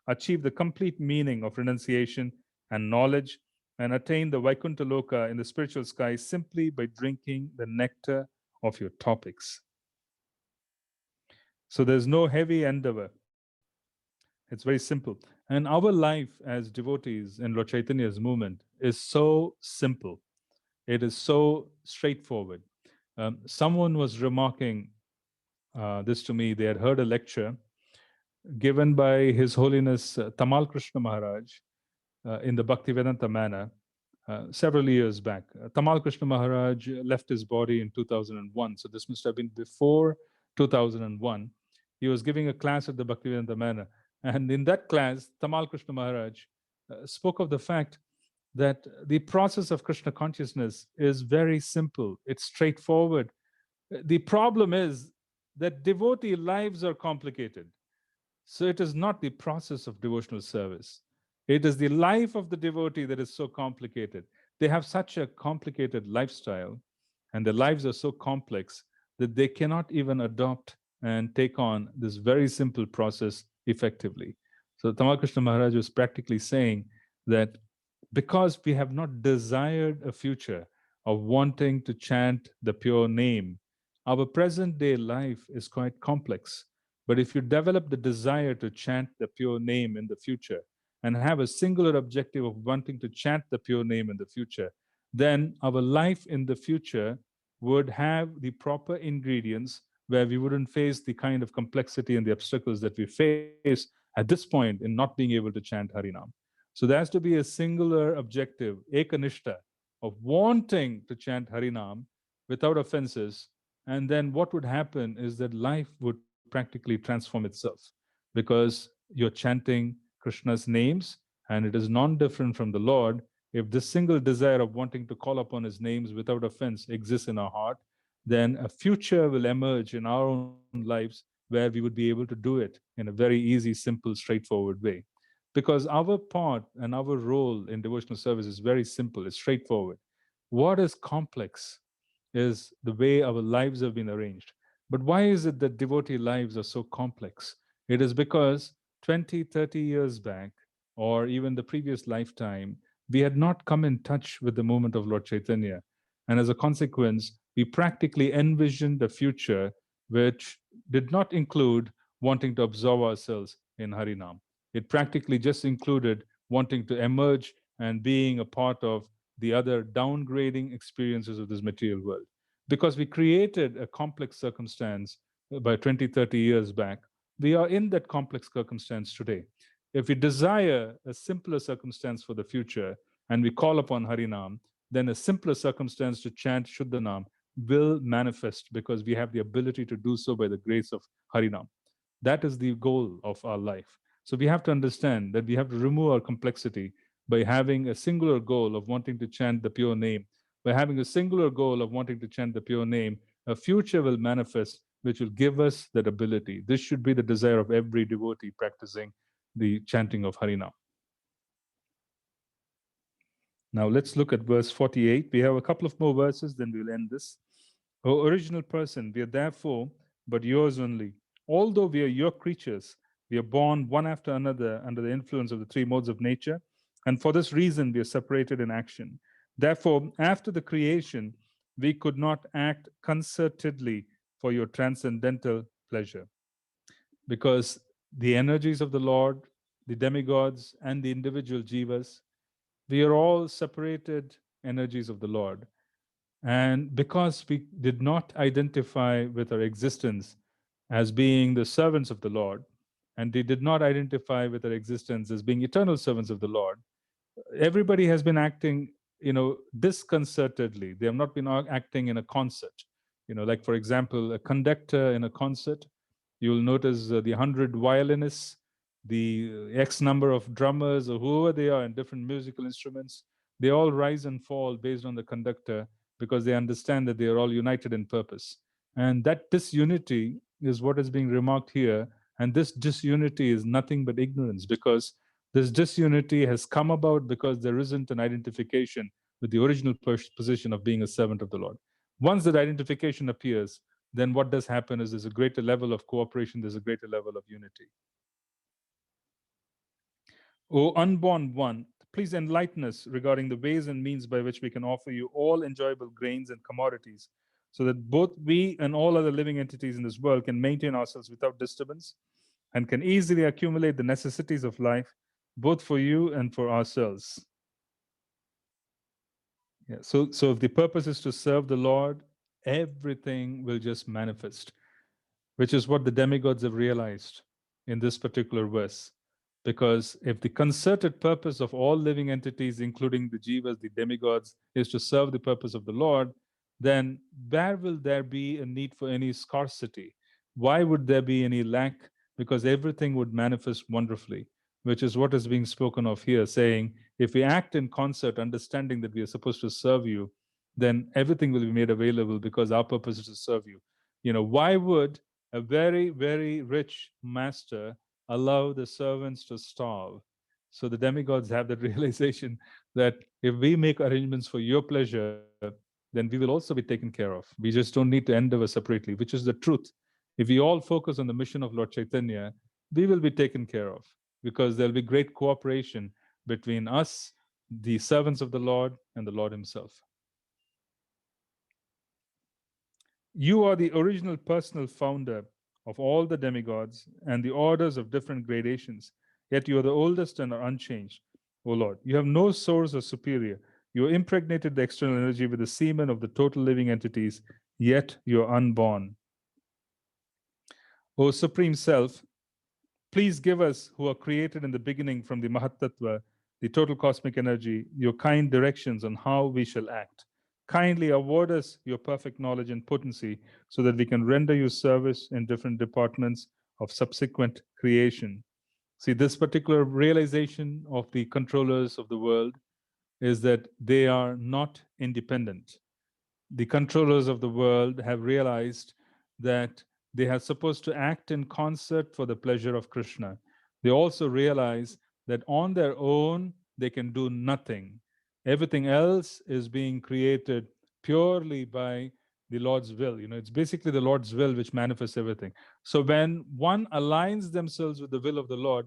achieve the complete meaning of renunciation and knowledge, and attain the Vaikuntha Loka in the spiritual sky simply by drinking the nectar of your topics. So there's no heavy endeavor. It's very simple. And our life as devotees in Lord Chaitanya's movement is so simple. It is so straightforward. Someone was remarking this to me. They had heard a lecture given by His Holiness Tamal Krishna Maharaj in the Bhaktivedanta manner several years back. Tamal Krishna Maharaj left his body in 2001, so this must have been before 2001. He was giving a class at the Bhaktivedanta manner, and in that class, Tamal Krishna Maharaj spoke of the fact that the process of Krishna consciousness is very simple. It's straightforward. The problem is that devotee lives are complicated. So it is not the process of devotional service. It is the life of the devotee that is so complicated. They have such a complicated lifestyle, and their lives are so complex that they cannot even adopt and take on this very simple process effectively. So Tamal Krishna Maharaj was practically saying that because we have not desired a future of wanting to chant the pure name, our present day life is quite complex. But if you develop the desire to chant the pure name in the future and have a singular objective of wanting to chant the pure name in the future, then our life in the future would have the proper ingredients where we wouldn't face the kind of complexity and the obstacles that we face at this point in not being able to chant Harinam. So there has to be a singular objective, ekanishta, of wanting to chant Harinam without offenses. And then what would happen is that life would practically transform itself because you're chanting Krishna's names and it is non-different from the Lord. If this single desire of wanting to call upon his names without offense exists in our heart, then a future will emerge in our own lives where we would be able to do it in a very easy, simple, straightforward way. Because our part and our role in devotional service is very simple, it's straightforward. What is complex is the way our lives have been arranged. But why is it that devotee lives are so complex? It is because 20, 30 years back, or even the previous lifetime, we had not come in touch with the movement of Lord Chaitanya. And as a consequence, we practically envisioned a future which did not include wanting to absorb ourselves in Harinam. It practically just included wanting to emerge and being a part of the other downgrading experiences of this material world. Because we created a complex circumstance by 20, 30 years back, we are in that complex circumstance today. If we desire a simpler circumstance for the future and we call upon Harinam, then a simpler circumstance to chant Shuddhanam will manifest because we have the ability to do so by the grace of Harinam. That is the goal of our life. So we have to understand that we have to remove our complexity by having a singular goal of wanting to chant the pure name. By having a singular goal of wanting to chant the pure name, a future will manifest which will give us that ability. This should be the desire of every devotee practicing the chanting of Harinam. Now let's look at verse 48. We have a couple of more verses, then we'll end this. O original person, we are therefore but yours only. Although we are your creatures, we are born one after another under the influence of the three modes of nature, and for this reason we are separated in action. Therefore, after the creation, we could not act concertedly for your transcendental pleasure, because the energies of the Lord, the demigods, and the individual jivas, we are all separated energies of the Lord. And because we did not identify with our existence as being the servants of the Lord, and they did not identify with our existence as being eternal servants of the Lord, everybody has been acting, disconcertedly. They have not been acting in a concert. Like for example, a conductor in a concert, you'll notice the 100 violinists, the X number of drummers, or whoever they are in different musical instruments, they all rise and fall based on the conductor because they understand that they are all united in purpose. And that disunity is what is being remarked here. And this disunity is nothing but ignorance, because this disunity has come about because there isn't an identification with the original position of being a servant of the Lord. Once that identification appears, then what does happen is there's a greater level of cooperation, there's a greater level of unity. O unborn one, please enlighten us regarding the ways and means by which we can offer you all enjoyable grains and commodities, so that both we and all other living entities in this world can maintain ourselves without disturbance and can easily accumulate the necessities of life, both for you and for ourselves. Yeah. So if the purpose is to serve the Lord, everything will just manifest, which is what the demigods have realized in this particular verse. Because if the concerted purpose of all living entities, including the jivas, the demigods, is to serve the purpose of the Lord, then where will there be a need for any scarcity? Why would there be any lack? Because everything would manifest wonderfully, which is what is being spoken of here, saying, if we act in concert, understanding that we are supposed to serve you, then everything will be made available because our purpose is to serve you. Why would a very, very rich master allow the servants to starve? So the demigods have that realization that if we make arrangements for your pleasure, then we will also be taken care of. We just don't need to endeavor separately, which is the truth. If we all focus on the mission of Lord Chaitanya, we will be taken care of, because there'll be great cooperation between us, the servants of the Lord, and the Lord Himself. You are the original personal founder of all the demigods and the orders of different gradations, yet you are the oldest and are unchanged. O Lord, you have no source or superior. You impregnated the external energy with the semen of the total living entities, yet you are unborn. O Supreme Self, please give us, who are created in the beginning from the Mahatattva, the total cosmic energy, your kind directions on how we shall act. Kindly award us your perfect knowledge and potency so that we can render you service in different departments of subsequent creation. See, this particular realization of the controllers of the world is that they are not independent. The controllers of the world have realized that they are supposed to act in concert for the pleasure of Krishna. They also realize that on their own, they can do nothing. Everything else is being created purely by the Lord's will. It's basically the Lord's will which manifests everything. So when one aligns themselves with the will of the Lord,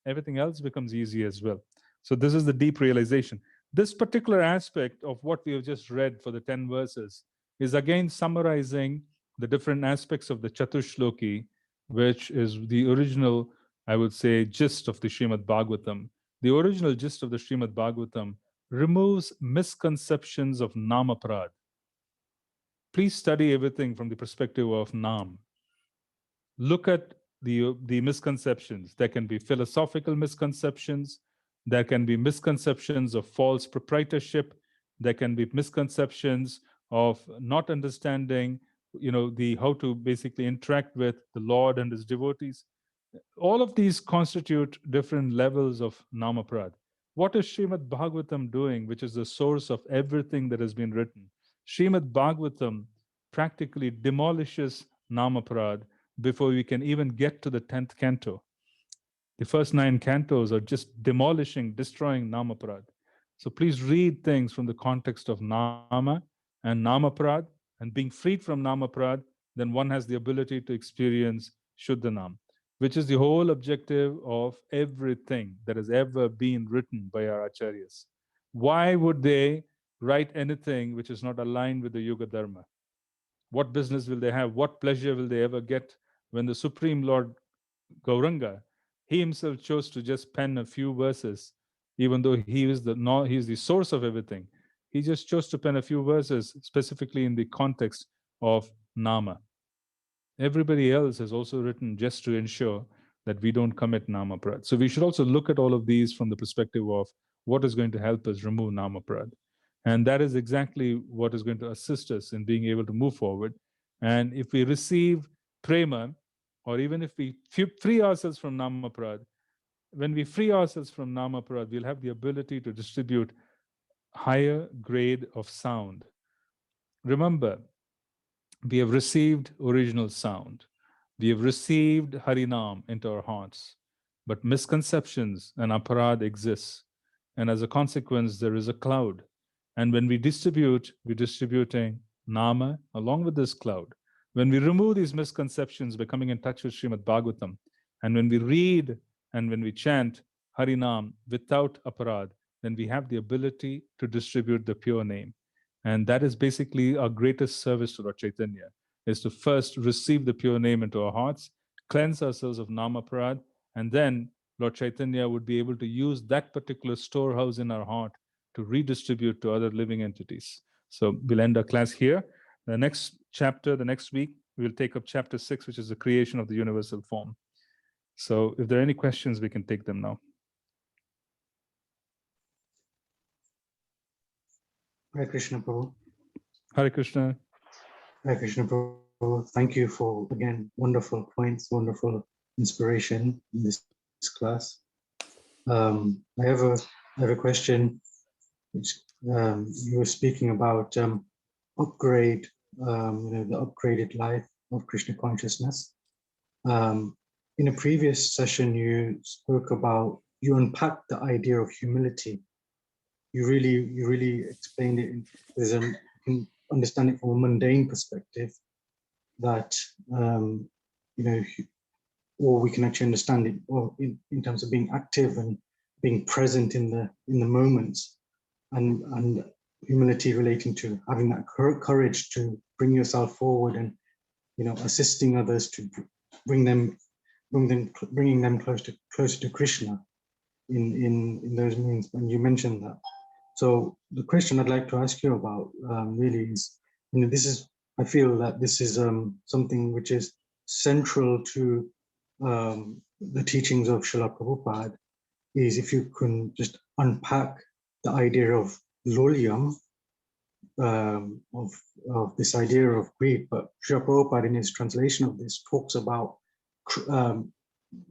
everything else becomes easy as well. So this is the deep realization. This particular aspect of what we have just read for the 10 verses is again summarizing the different aspects of the Chatushloki, which is the original, I would say, gist of the Srimad Bhagavatam. The original gist of the Srimad Bhagavatam removes misconceptions of Namaprad. Please study everything from the perspective of Nam. Look at the misconceptions. There can be philosophical misconceptions. There can be misconceptions of false proprietorship. There can be misconceptions of not understanding, the how to basically interact with the Lord and his devotees. All of these constitute different levels of Namaprad. What is Srimad Bhagavatam doing, which is the source of everything that has been written? Srimad Bhagavatam practically demolishes Namaprad before we can even get to the 10th canto. The first 9 cantos are just demolishing, destroying Namaprad. So please read things from the context of Nama and Namaprad, and being freed from Namaprad, then one has the ability to experience Shuddhanam, which is the whole objective of everything that has ever been written by our acharyas. Why would they write anything which is not aligned with the Yuga Dharma? What business will they have? What pleasure will they ever get when the Supreme Lord Gauranga, he himself chose to just pen a few verses, even though he is the source of everything. He just chose to pen a few verses specifically in the context of Nama. Everybody else has also written just to ensure that we don't commit Namaprad. So we should also look at all of these from the perspective of what is going to help us remove Namaprad. And that is exactly what is going to assist us in being able to move forward. And if we receive prema, or even if we free ourselves from Namaprad, when we free ourselves from Namaprad, we'll have the ability to distribute higher grade of sound. Remember, we have received original sound. We have received Harinam into our hearts. But misconceptions and aparad exists. And as a consequence, there is a cloud. And when we distribute, we're distributing Nama along with this cloud. When we remove these misconceptions by coming in touch with Srimad Bhagavatam, and when we read and when we chant Harinam without aparad, then we have the ability to distribute the pure name. And that is basically our greatest service to Lord Chaitanya, is to first receive the pure name into our hearts, cleanse ourselves of Namaparad, and then Lord Chaitanya would be able to use that particular storehouse in our heart to redistribute to other living entities. So we'll end our class here. The next chapter, the next week, we'll take up chapter 6, which is the creation of the universal form. So if there are any questions, we can take them now. Hare Krishna Prabhu. Hare Krishna. Hare Krishna Prabhu. Thank you for, again, wonderful points, wonderful inspiration in this class. I have a question, which you were speaking about upgrade, the upgraded life of Krishna consciousness. In a previous session, you unpacked the idea of humility. You really explained it. You can understand it from a mundane perspective, that or we can actually understand it in terms of being active and being present in the moments, and humility relating to having that courage to bring yourself forward and assisting others to bringing them closer to Krishna in those means. And you mentioned that. So the question I'd like to ask you about really is, I feel that this is something which is central to the teachings of Srila Prabhupada, is if you can just unpack the idea of lolyam, of this idea of greed. But Srila Prabhupada, in his translation of this, talks about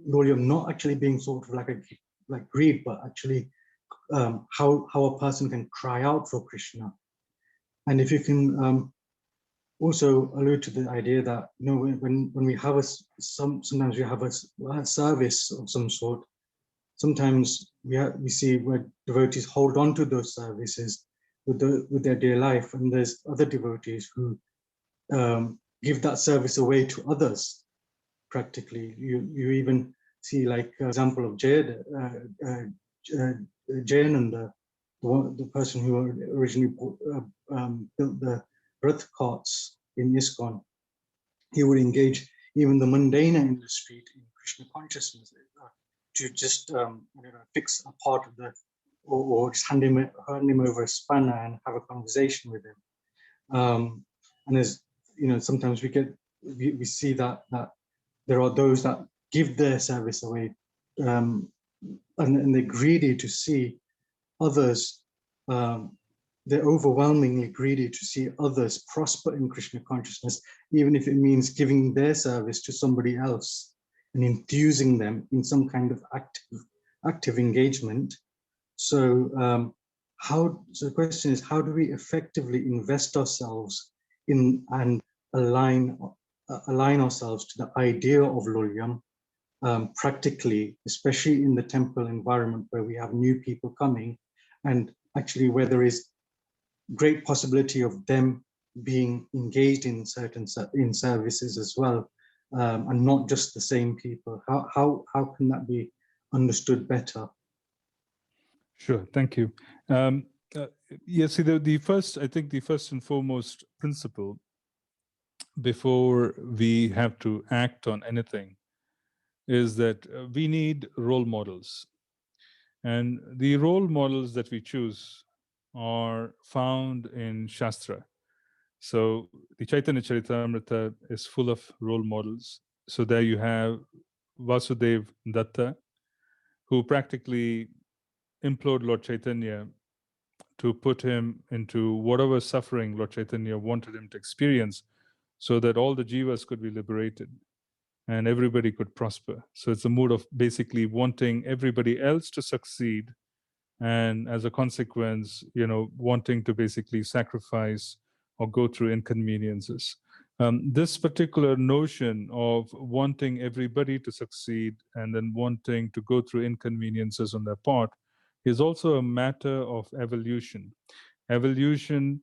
lolyam not actually being sort of like greed, but actually how a person can cry out for Krishna. And if you can also allude to the idea that when we have sometimes we have a service of some sort. Sometimes we see where devotees hold on to those services with their dear life, and there's other devotees who give that service away to others. Practically, you even see like example of Jayananda, the person who originally built the birth carts in ISKCON. He would engage even the mundane in the street in Krishna consciousness to just fix a part of the, or just hand him over a spanner and have a conversation with him. And as sometimes we see that there are those that give their service away, and they're greedy to see others. They're overwhelmingly greedy to see others prosper in Krishna consciousness, even if it means giving their service to somebody else and enthusing them in some kind of active engagement. So, so the question is, how do we effectively invest ourselves in and align ourselves to the idea of Lulyam practically, especially in the temple environment where we have new people coming, and actually where there is great possibility of them being engaged in certain services as well, and not just the same people. How can that be understood better? Sure, thank you. Yes, see, the first, I think the first and foremost principle before we have to act on anything is that we need role models. And the role models that we choose are found in Shastra. So the Chaitanya Charitamrita is full of role models. So there you have Vasudev Datta, who practically implored Lord Chaitanya to put him into whatever suffering Lord Chaitanya wanted him to experience, so that all the jivas could be liberated and everybody could prosper. So it's a mood of basically wanting everybody else to succeed, and as a consequence, wanting to basically sacrifice or go through inconveniences. This particular notion of wanting everybody to succeed and then wanting to go through inconveniences on their part is also a matter of evolution. Evolution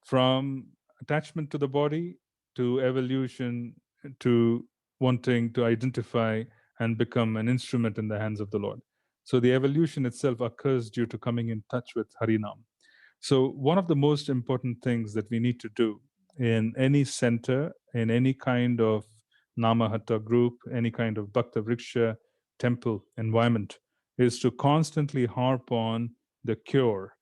from attachment to the body to evolution to wanting to identify and become an instrument in the hands of the Lord. So the evolution itself occurs due to coming in touch with Harinam. So one of the most important things that we need to do in any center, in any kind of Namahatta group, any kind of Bhakta Vriksha temple environment, is to constantly harp on the cure,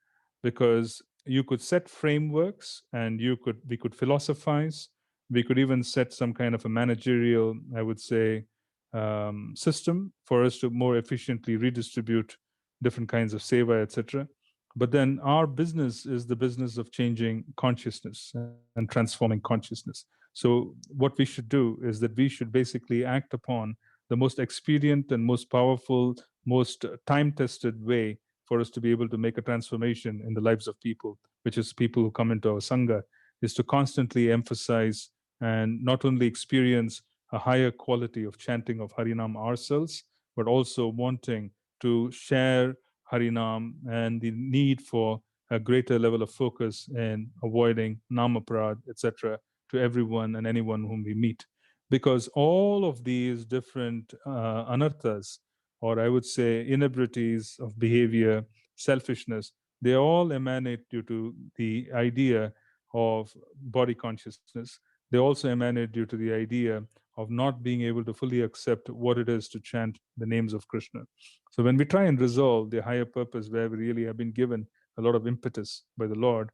because you could set frameworks and we could philosophize, we could even set some kind of a managerial, I would say, system for us to more efficiently redistribute different kinds of seva, etc. But then our business is the business of changing consciousness and transforming consciousness. So what we should do is that we should basically act upon the most expedient and most powerful, most time-tested way for us to be able to make a transformation in the lives of people, which is people who come into our Sangha, is to constantly emphasize and not only experience a higher quality of chanting of Harinam ourselves, but also wanting to share Harinam and the need for a greater level of focus in avoiding Namaprad, etc., to everyone and anyone whom we meet. Because all of these different anarthas, or I would say inebrities of behavior, selfishness, they all emanate due to the idea of body consciousness. They also emanate due to the idea of not being able to fully accept what it is to chant the names of Krishna. So when we try and resolve the higher purpose where we really have been given a lot of impetus by the Lord,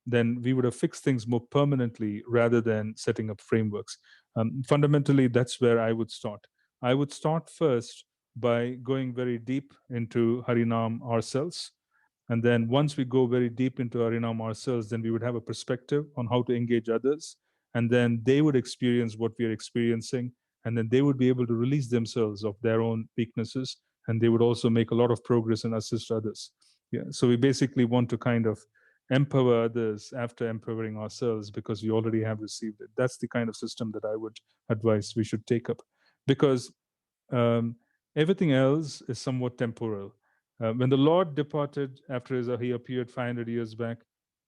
then we would have fixed things more permanently rather than setting up frameworks. Fundamentally, that's where I would start. I would start first by going very deep into Harinam ourselves. And then once we go very deep into Harinam ourselves, then we would have a perspective on how to engage others. And then they would experience what we are experiencing. And then they would be able to release themselves of their own weaknesses. And they would also make a lot of progress and assist others. Yeah. So we basically want to kind of empower others after empowering ourselves, because we already have received it. That's the kind of system that I would advise we should take up, because everything else is somewhat temporal. When the Lord departed after he appeared 500 years back,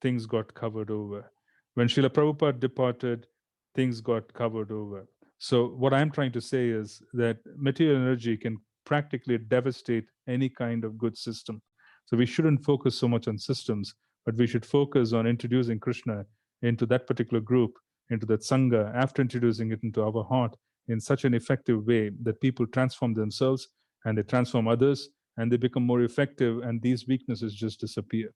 things got covered over. When Srila Prabhupada departed, things got covered over. So what I'm trying to say is that material energy can practically devastate any kind of good system. So we shouldn't focus so much on systems, but we should focus on introducing Krishna into that particular group, into that Sangha, after introducing it into our heart in such an effective way that people transform themselves and they transform others and they become more effective, and these weaknesses just disappear.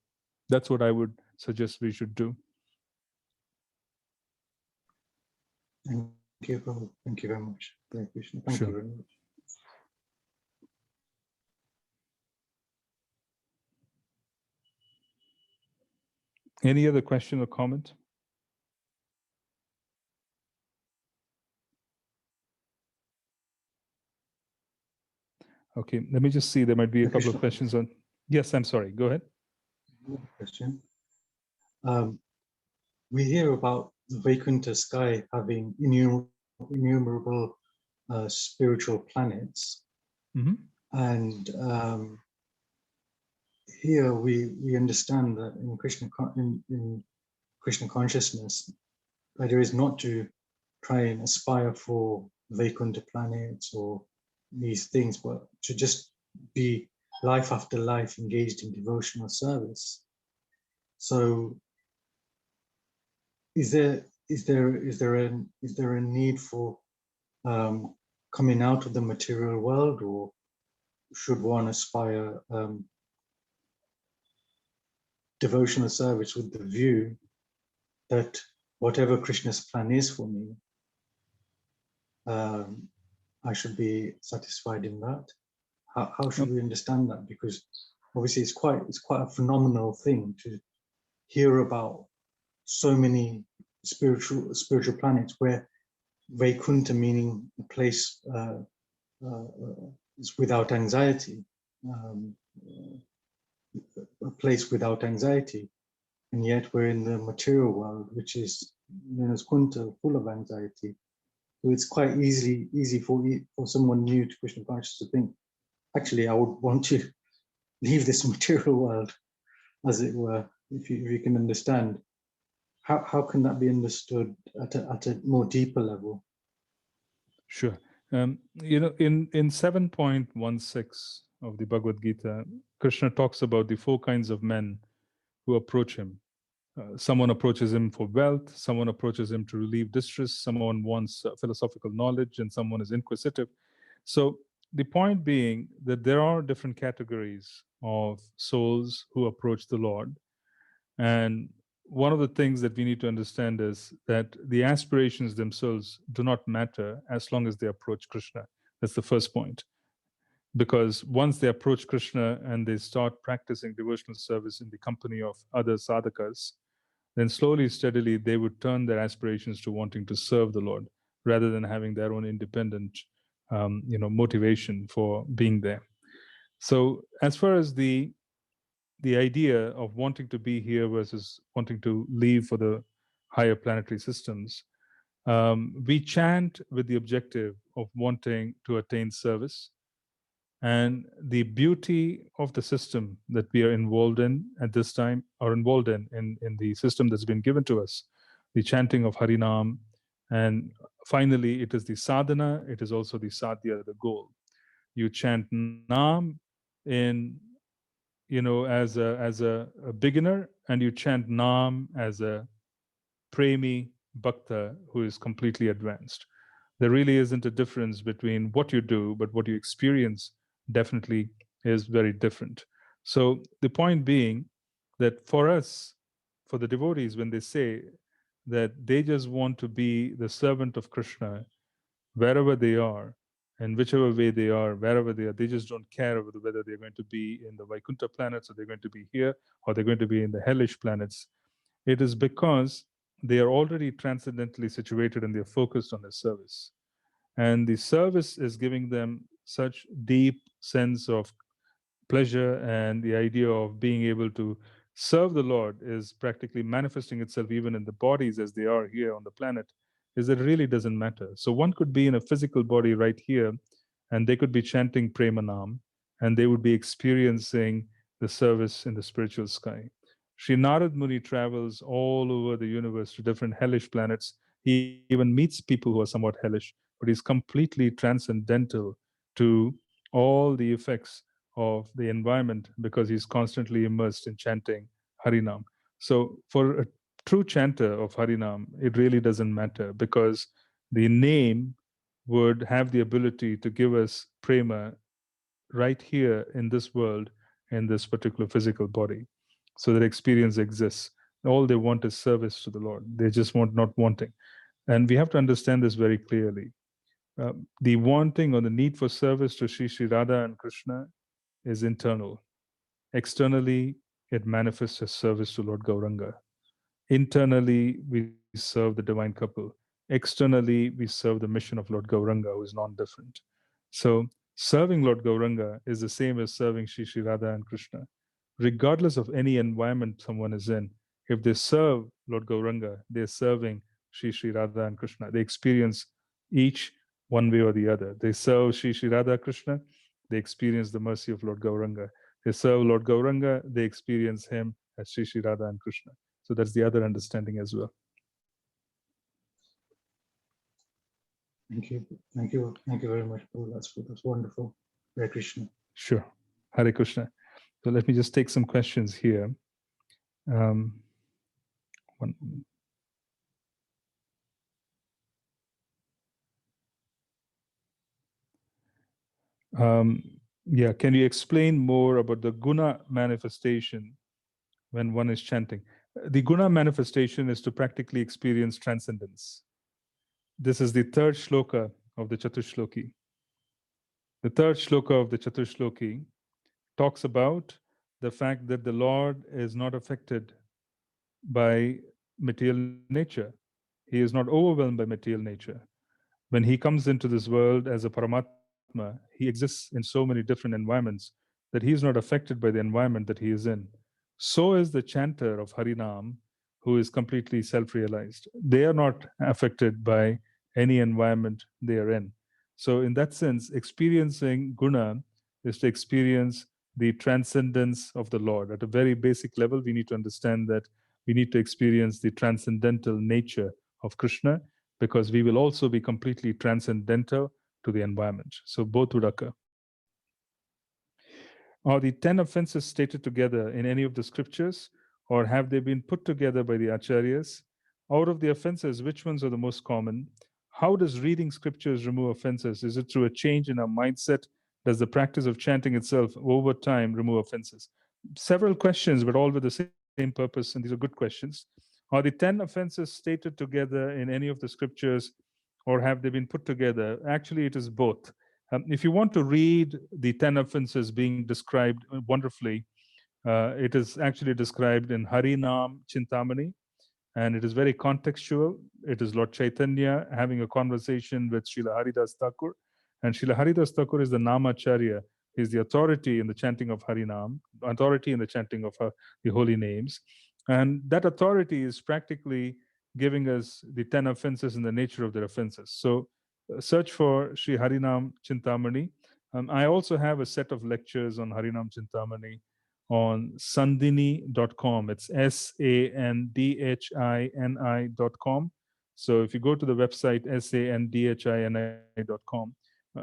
That's what I would suggest we should do. Thank you, Prabhu. Thank you very much. Hare Krishna. Thank Sure. you very much. Any other question or comment? Okay, let me just see. There might be a couple of questions on. Yes, I'm sorry. Go ahead. Question. We hear about the Vaikuntha sky having innumerable spiritual planets, and here we understand that in Krishna consciousness, that there is not to try and aspire for Vaikuntha planets or these things, but to just be life after life engaged in devotional service. So is there a need for coming out of the material world, or should one aspire devotional service with the view that whatever Krishna's plan is for me, I should be satisfied in that? How should we understand that? Because obviously it's quite a phenomenal thing to hear about so many spiritual planets where Vaikuntha, meaning a place is without anxiety, a place without anxiety, and yet we're in the material world, which is known as Kunta, full of anxiety. So it's quite easy for someone new to Krishna consciousness to think, actually, I would want to leave this material world, as it were, if you can understand. How can that be understood at a more deeper level? Sure. In 7.16 of the Bhagavad Gita, Krishna talks about the 4 kinds of men who approach him. Someone approaches him for wealth, someone approaches him to relieve distress, someone wants philosophical knowledge, and someone is inquisitive. So the point being that there are different categories of souls who approach the Lord. And one of the things that we need to understand is that the aspirations themselves do not matter as long as they approach Krishna. That's the first point. Because once they approach Krishna and they start practicing devotional service in the company of other sadhakas, then slowly, steadily, they would turn their aspirations to wanting to serve the Lord rather than having their own independent motivation for being there. So as far as the idea of wanting to be here versus wanting to leave for the higher planetary systems, we chant with the objective of wanting to attain service. And the beauty of the system that we are involved in at this time, or involved in the system that's been given to us, the chanting of Harinam, and finally it is the sadhana, it is also the sadhya, the goal. You chant Nam in as a beginner, and you chant Nam as a premi bhakta who is completely advanced. There really isn't a difference between what you do, but what you experience definitely is very different. So the point being that for us, for the devotees, when they say that they just want to be the servant of Krishna wherever they are, and whichever way they are, wherever they are, they just don't care whether they're going to be in the Vaikuntha planets, or they're going to be here, or they're going to be in the hellish planets. It is because they are already transcendently situated and they're focused on their service. And the service is giving them such deep sense of pleasure, and the idea of being able to serve the Lord is practically manifesting itself even in the bodies as they are here on the planet, is that it really doesn't matter. So one could be in a physical body right here, and they could be chanting Premanam, and they would be experiencing the service in the spiritual sky. Sri Narad Muni travels all over the universe to different hellish planets. He even meets people who are somewhat hellish, but he's completely transcendental to all the effects of the environment because he's constantly immersed in chanting Harinam. So for a true chanter of Harinam, it really doesn't matter because the name would have the ability to give us prema right here in this world, in this particular physical body. So that experience exists. All they want is service to the Lord. They just want not wanting. And we have to understand this very clearly. The wanting or the need for service to Sri Radha and Krishna is internal. Externally, it manifests as service to Lord Gauranga. Internally, we serve the divine couple. Externally, we serve the mission of Lord Gauranga, who is non-different. So, serving Lord Gauranga is the same as serving Sri Radha and Krishna. Regardless of any environment someone is in, if they serve Lord Gauranga, they're serving Sri Radha and Krishna. They experience each one way or the other. They serve Sri Radha Krishna, they experience the mercy of Lord Gauranga. They serve Lord Gauranga, they experience him as Sri Radha and Krishna. So that's the other understanding as well. Thank you. Thank you. Thank you very much, Paul. That's wonderful. Hare Krishna. Sure. Hare Krishna. So let me just take some questions here. One. Yeah, can you explain more about the guna manifestation when one is chanting? The guna manifestation is to practically experience transcendence. This is the third shloka of the Chatushloki. The third shloka of the Chatushloki talks about the fact that the Lord is not affected by material nature. He is not overwhelmed by material nature. When he comes into this world as a Paramatma, he exists in so many different environments that he is not affected by the environment that he is in. So is the chanter of Harinam, who is completely self realized. They are not affected by any environment they are in. So, in that sense, experiencing guna is to experience the transcendence of the Lord. At a very basic level, we need to understand that we need to experience the transcendental nature of Krishna because we will also be completely transcendental to the environment. So both would occur. Are the 10 offenses stated together in any of the scriptures, or have they been put together by the acharyas? Out of the offenses, which ones are the most common? How does reading scriptures remove offenses? Is it through a change in our mindset? Does the practice of chanting itself over time remove offenses? Several questions, but all with the same purpose, and these are good questions. Are the 10 offenses stated together in any of the scriptures, or have they been put together? Actually, it is both. If you want to read the 10 offenses being described wonderfully, it is actually described in Harinam Chintamani, and it is very contextual. It is Lord Chaitanya having a conversation with Srila Haridas Thakur, and Srila Haridas Thakur is the Namacharya. He's the authority in the chanting of Harinam, authority in the chanting of the holy names. And that authority is practically giving us the 10 offenses and the nature of their offenses. So search for Sri Harinam Chintamani. I also have a set of lectures on Harinam Chintamani on sandhini.com. It's sandhini.com. So if you go to the website sandhini.com,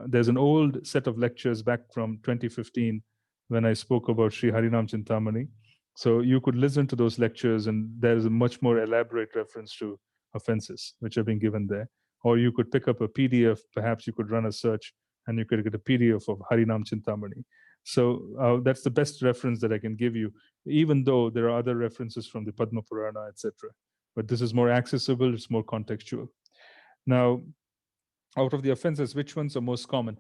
there's an old set of lectures back from 2015 when I spoke about Sri Harinam Chintamani. So you could listen to those lectures, and there's a much more elaborate reference to offenses which have been given there. Or you could pick up a PDF, perhaps you could run a search and you could get a PDF of Harinam Chintamani. So that's the best reference that I can give you, even though there are other references from the Padma Purana, etc. But this is more accessible, it's more contextual. Now, out of the offenses, which ones are most common?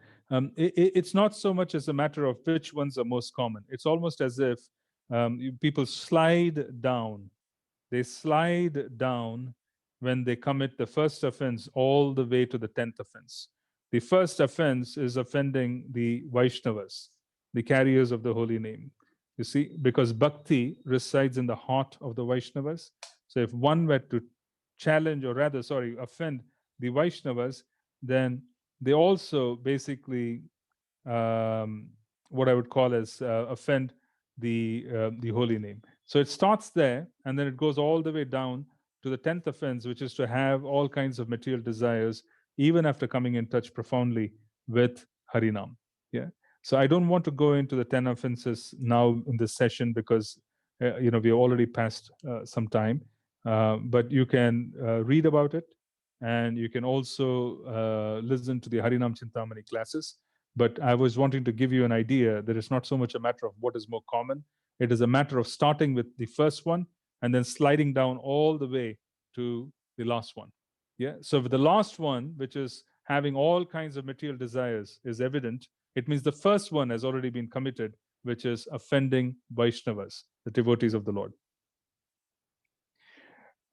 It's not so much as a matter of which ones are most common. It's almost as if people slide down. They slide down when they commit the first offense all the way to the 10th offense. The first offense is offending the Vaishnavas, the carriers of the holy name. You see, because bhakti resides in the heart of the Vaishnavas. So if one were to challenge, or rather, sorry, offend the Vaishnavas, then they also basically what I would call as offend the holy name. So it starts there, and then it goes all the way down to the 10th offense, which is to have all kinds of material desires, even after coming in touch profoundly with Harinam. Yeah. So I don't want to go into the 10 offenses now in this session because we have already passed some time. But you can read about it, and you can also listen to the Harinam Chintamani classes. But I was wanting to give you an idea that it's not so much a matter of what is more common. It is a matter of starting with the first one and then sliding down all the way to the last one. Yeah. So with the last one, which is having all kinds of material desires, is evident, it means the first one has already been committed, which is offending Vaishnavas, the devotees of the Lord.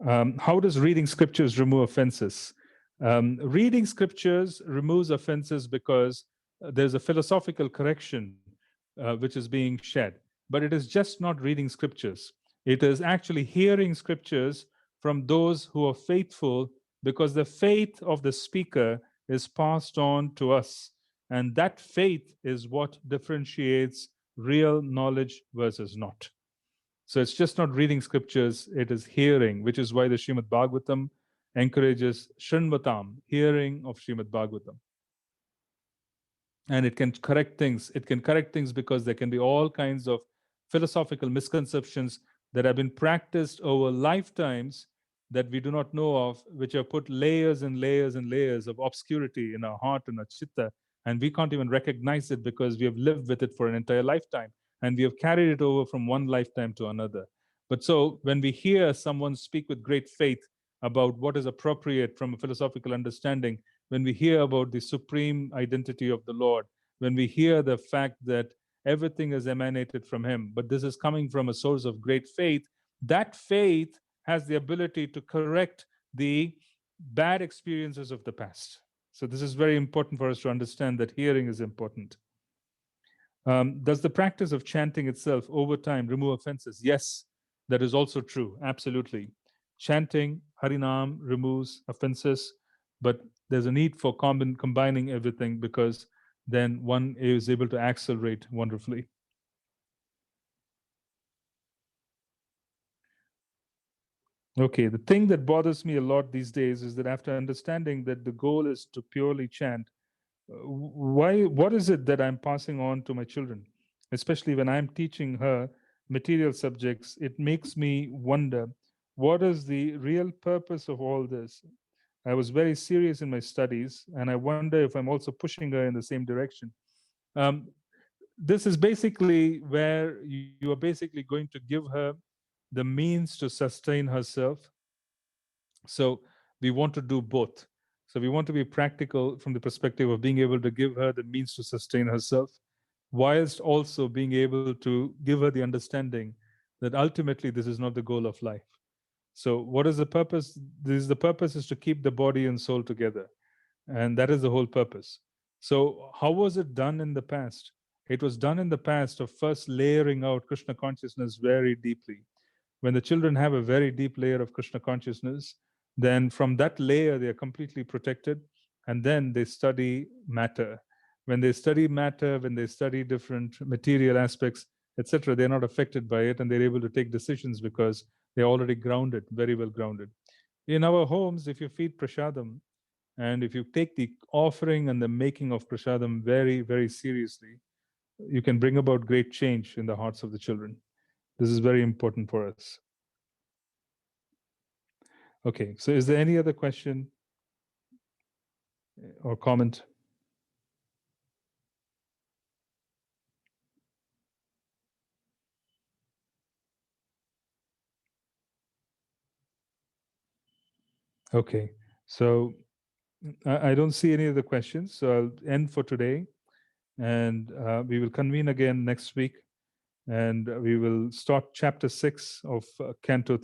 How does reading scriptures remove offenses? Reading scriptures removes offenses because there's a philosophical correction which is being shared. But it is just not reading scriptures. It is actually hearing scriptures from those who are faithful, because the faith of the speaker is passed on to us. And that faith is what differentiates real knowledge versus not. So it's just not reading scriptures, it is hearing, which is why the Srimad Bhagavatam encourages Shrinvatam, hearing of Srimad Bhagavatam. And it can correct things. It can correct things because there can be all kinds of philosophical misconceptions that have been practiced over lifetimes that we do not know of, which have put layers and layers and layers of obscurity in our heart and our chitta. And we can't even recognize it because we have lived with it for an entire lifetime. And we have carried it over from one lifetime to another. But so when we hear someone speak with great faith about what is appropriate from a philosophical understanding, when we hear about the supreme identity of the Lord, when we hear the fact that everything is emanated from Him, but this is coming from a source of great faith, that faith has the ability to correct the bad experiences of the past. So this is very important for us to understand that hearing is important. Does the practice of chanting itself over time remove offenses? Yes, that is also true. Absolutely. Chanting Harinam removes offenses, but there's a need for combining everything, because then one is able to accelerate wonderfully. Okay, the thing that bothers me a lot these days is that after understanding that the goal is to purely chant, what is it that I'm passing on to my children? Especially when I'm teaching her material subjects, it makes me wonder, what is the real purpose of all this? I was very serious in my studies, and I wonder if I'm also pushing her in the same direction. Um, this is basically where you are basically going to give her the means to sustain herself. So we want to do both. So we want to be practical from the perspective of being able to give her the means to sustain herself, whilst also being able to give her the understanding that ultimately this is not the goal of life. So what is the purpose? The purpose is to keep the body and soul together. And that is the whole purpose. So how was it done in the past? It was done in the past of first layering out Krishna consciousness very deeply. When the children have a very deep layer of Krishna consciousness, then from that layer, they are completely protected. And then they study matter. When they study matter, when they study different material aspects, etc., they're not affected by it, and they're able to take decisions because they're already grounded, very well grounded. In our homes, if you feed prasadam, and if you take the offering and the making of prasadam very, very seriously, you can bring about great change in the hearts of the children. This is very important for us. Okay, so is there any other question or comment? Okay, so I don't see any other questions, so I'll end for today, and we will convene again next week, and we will start chapter 6 of Canto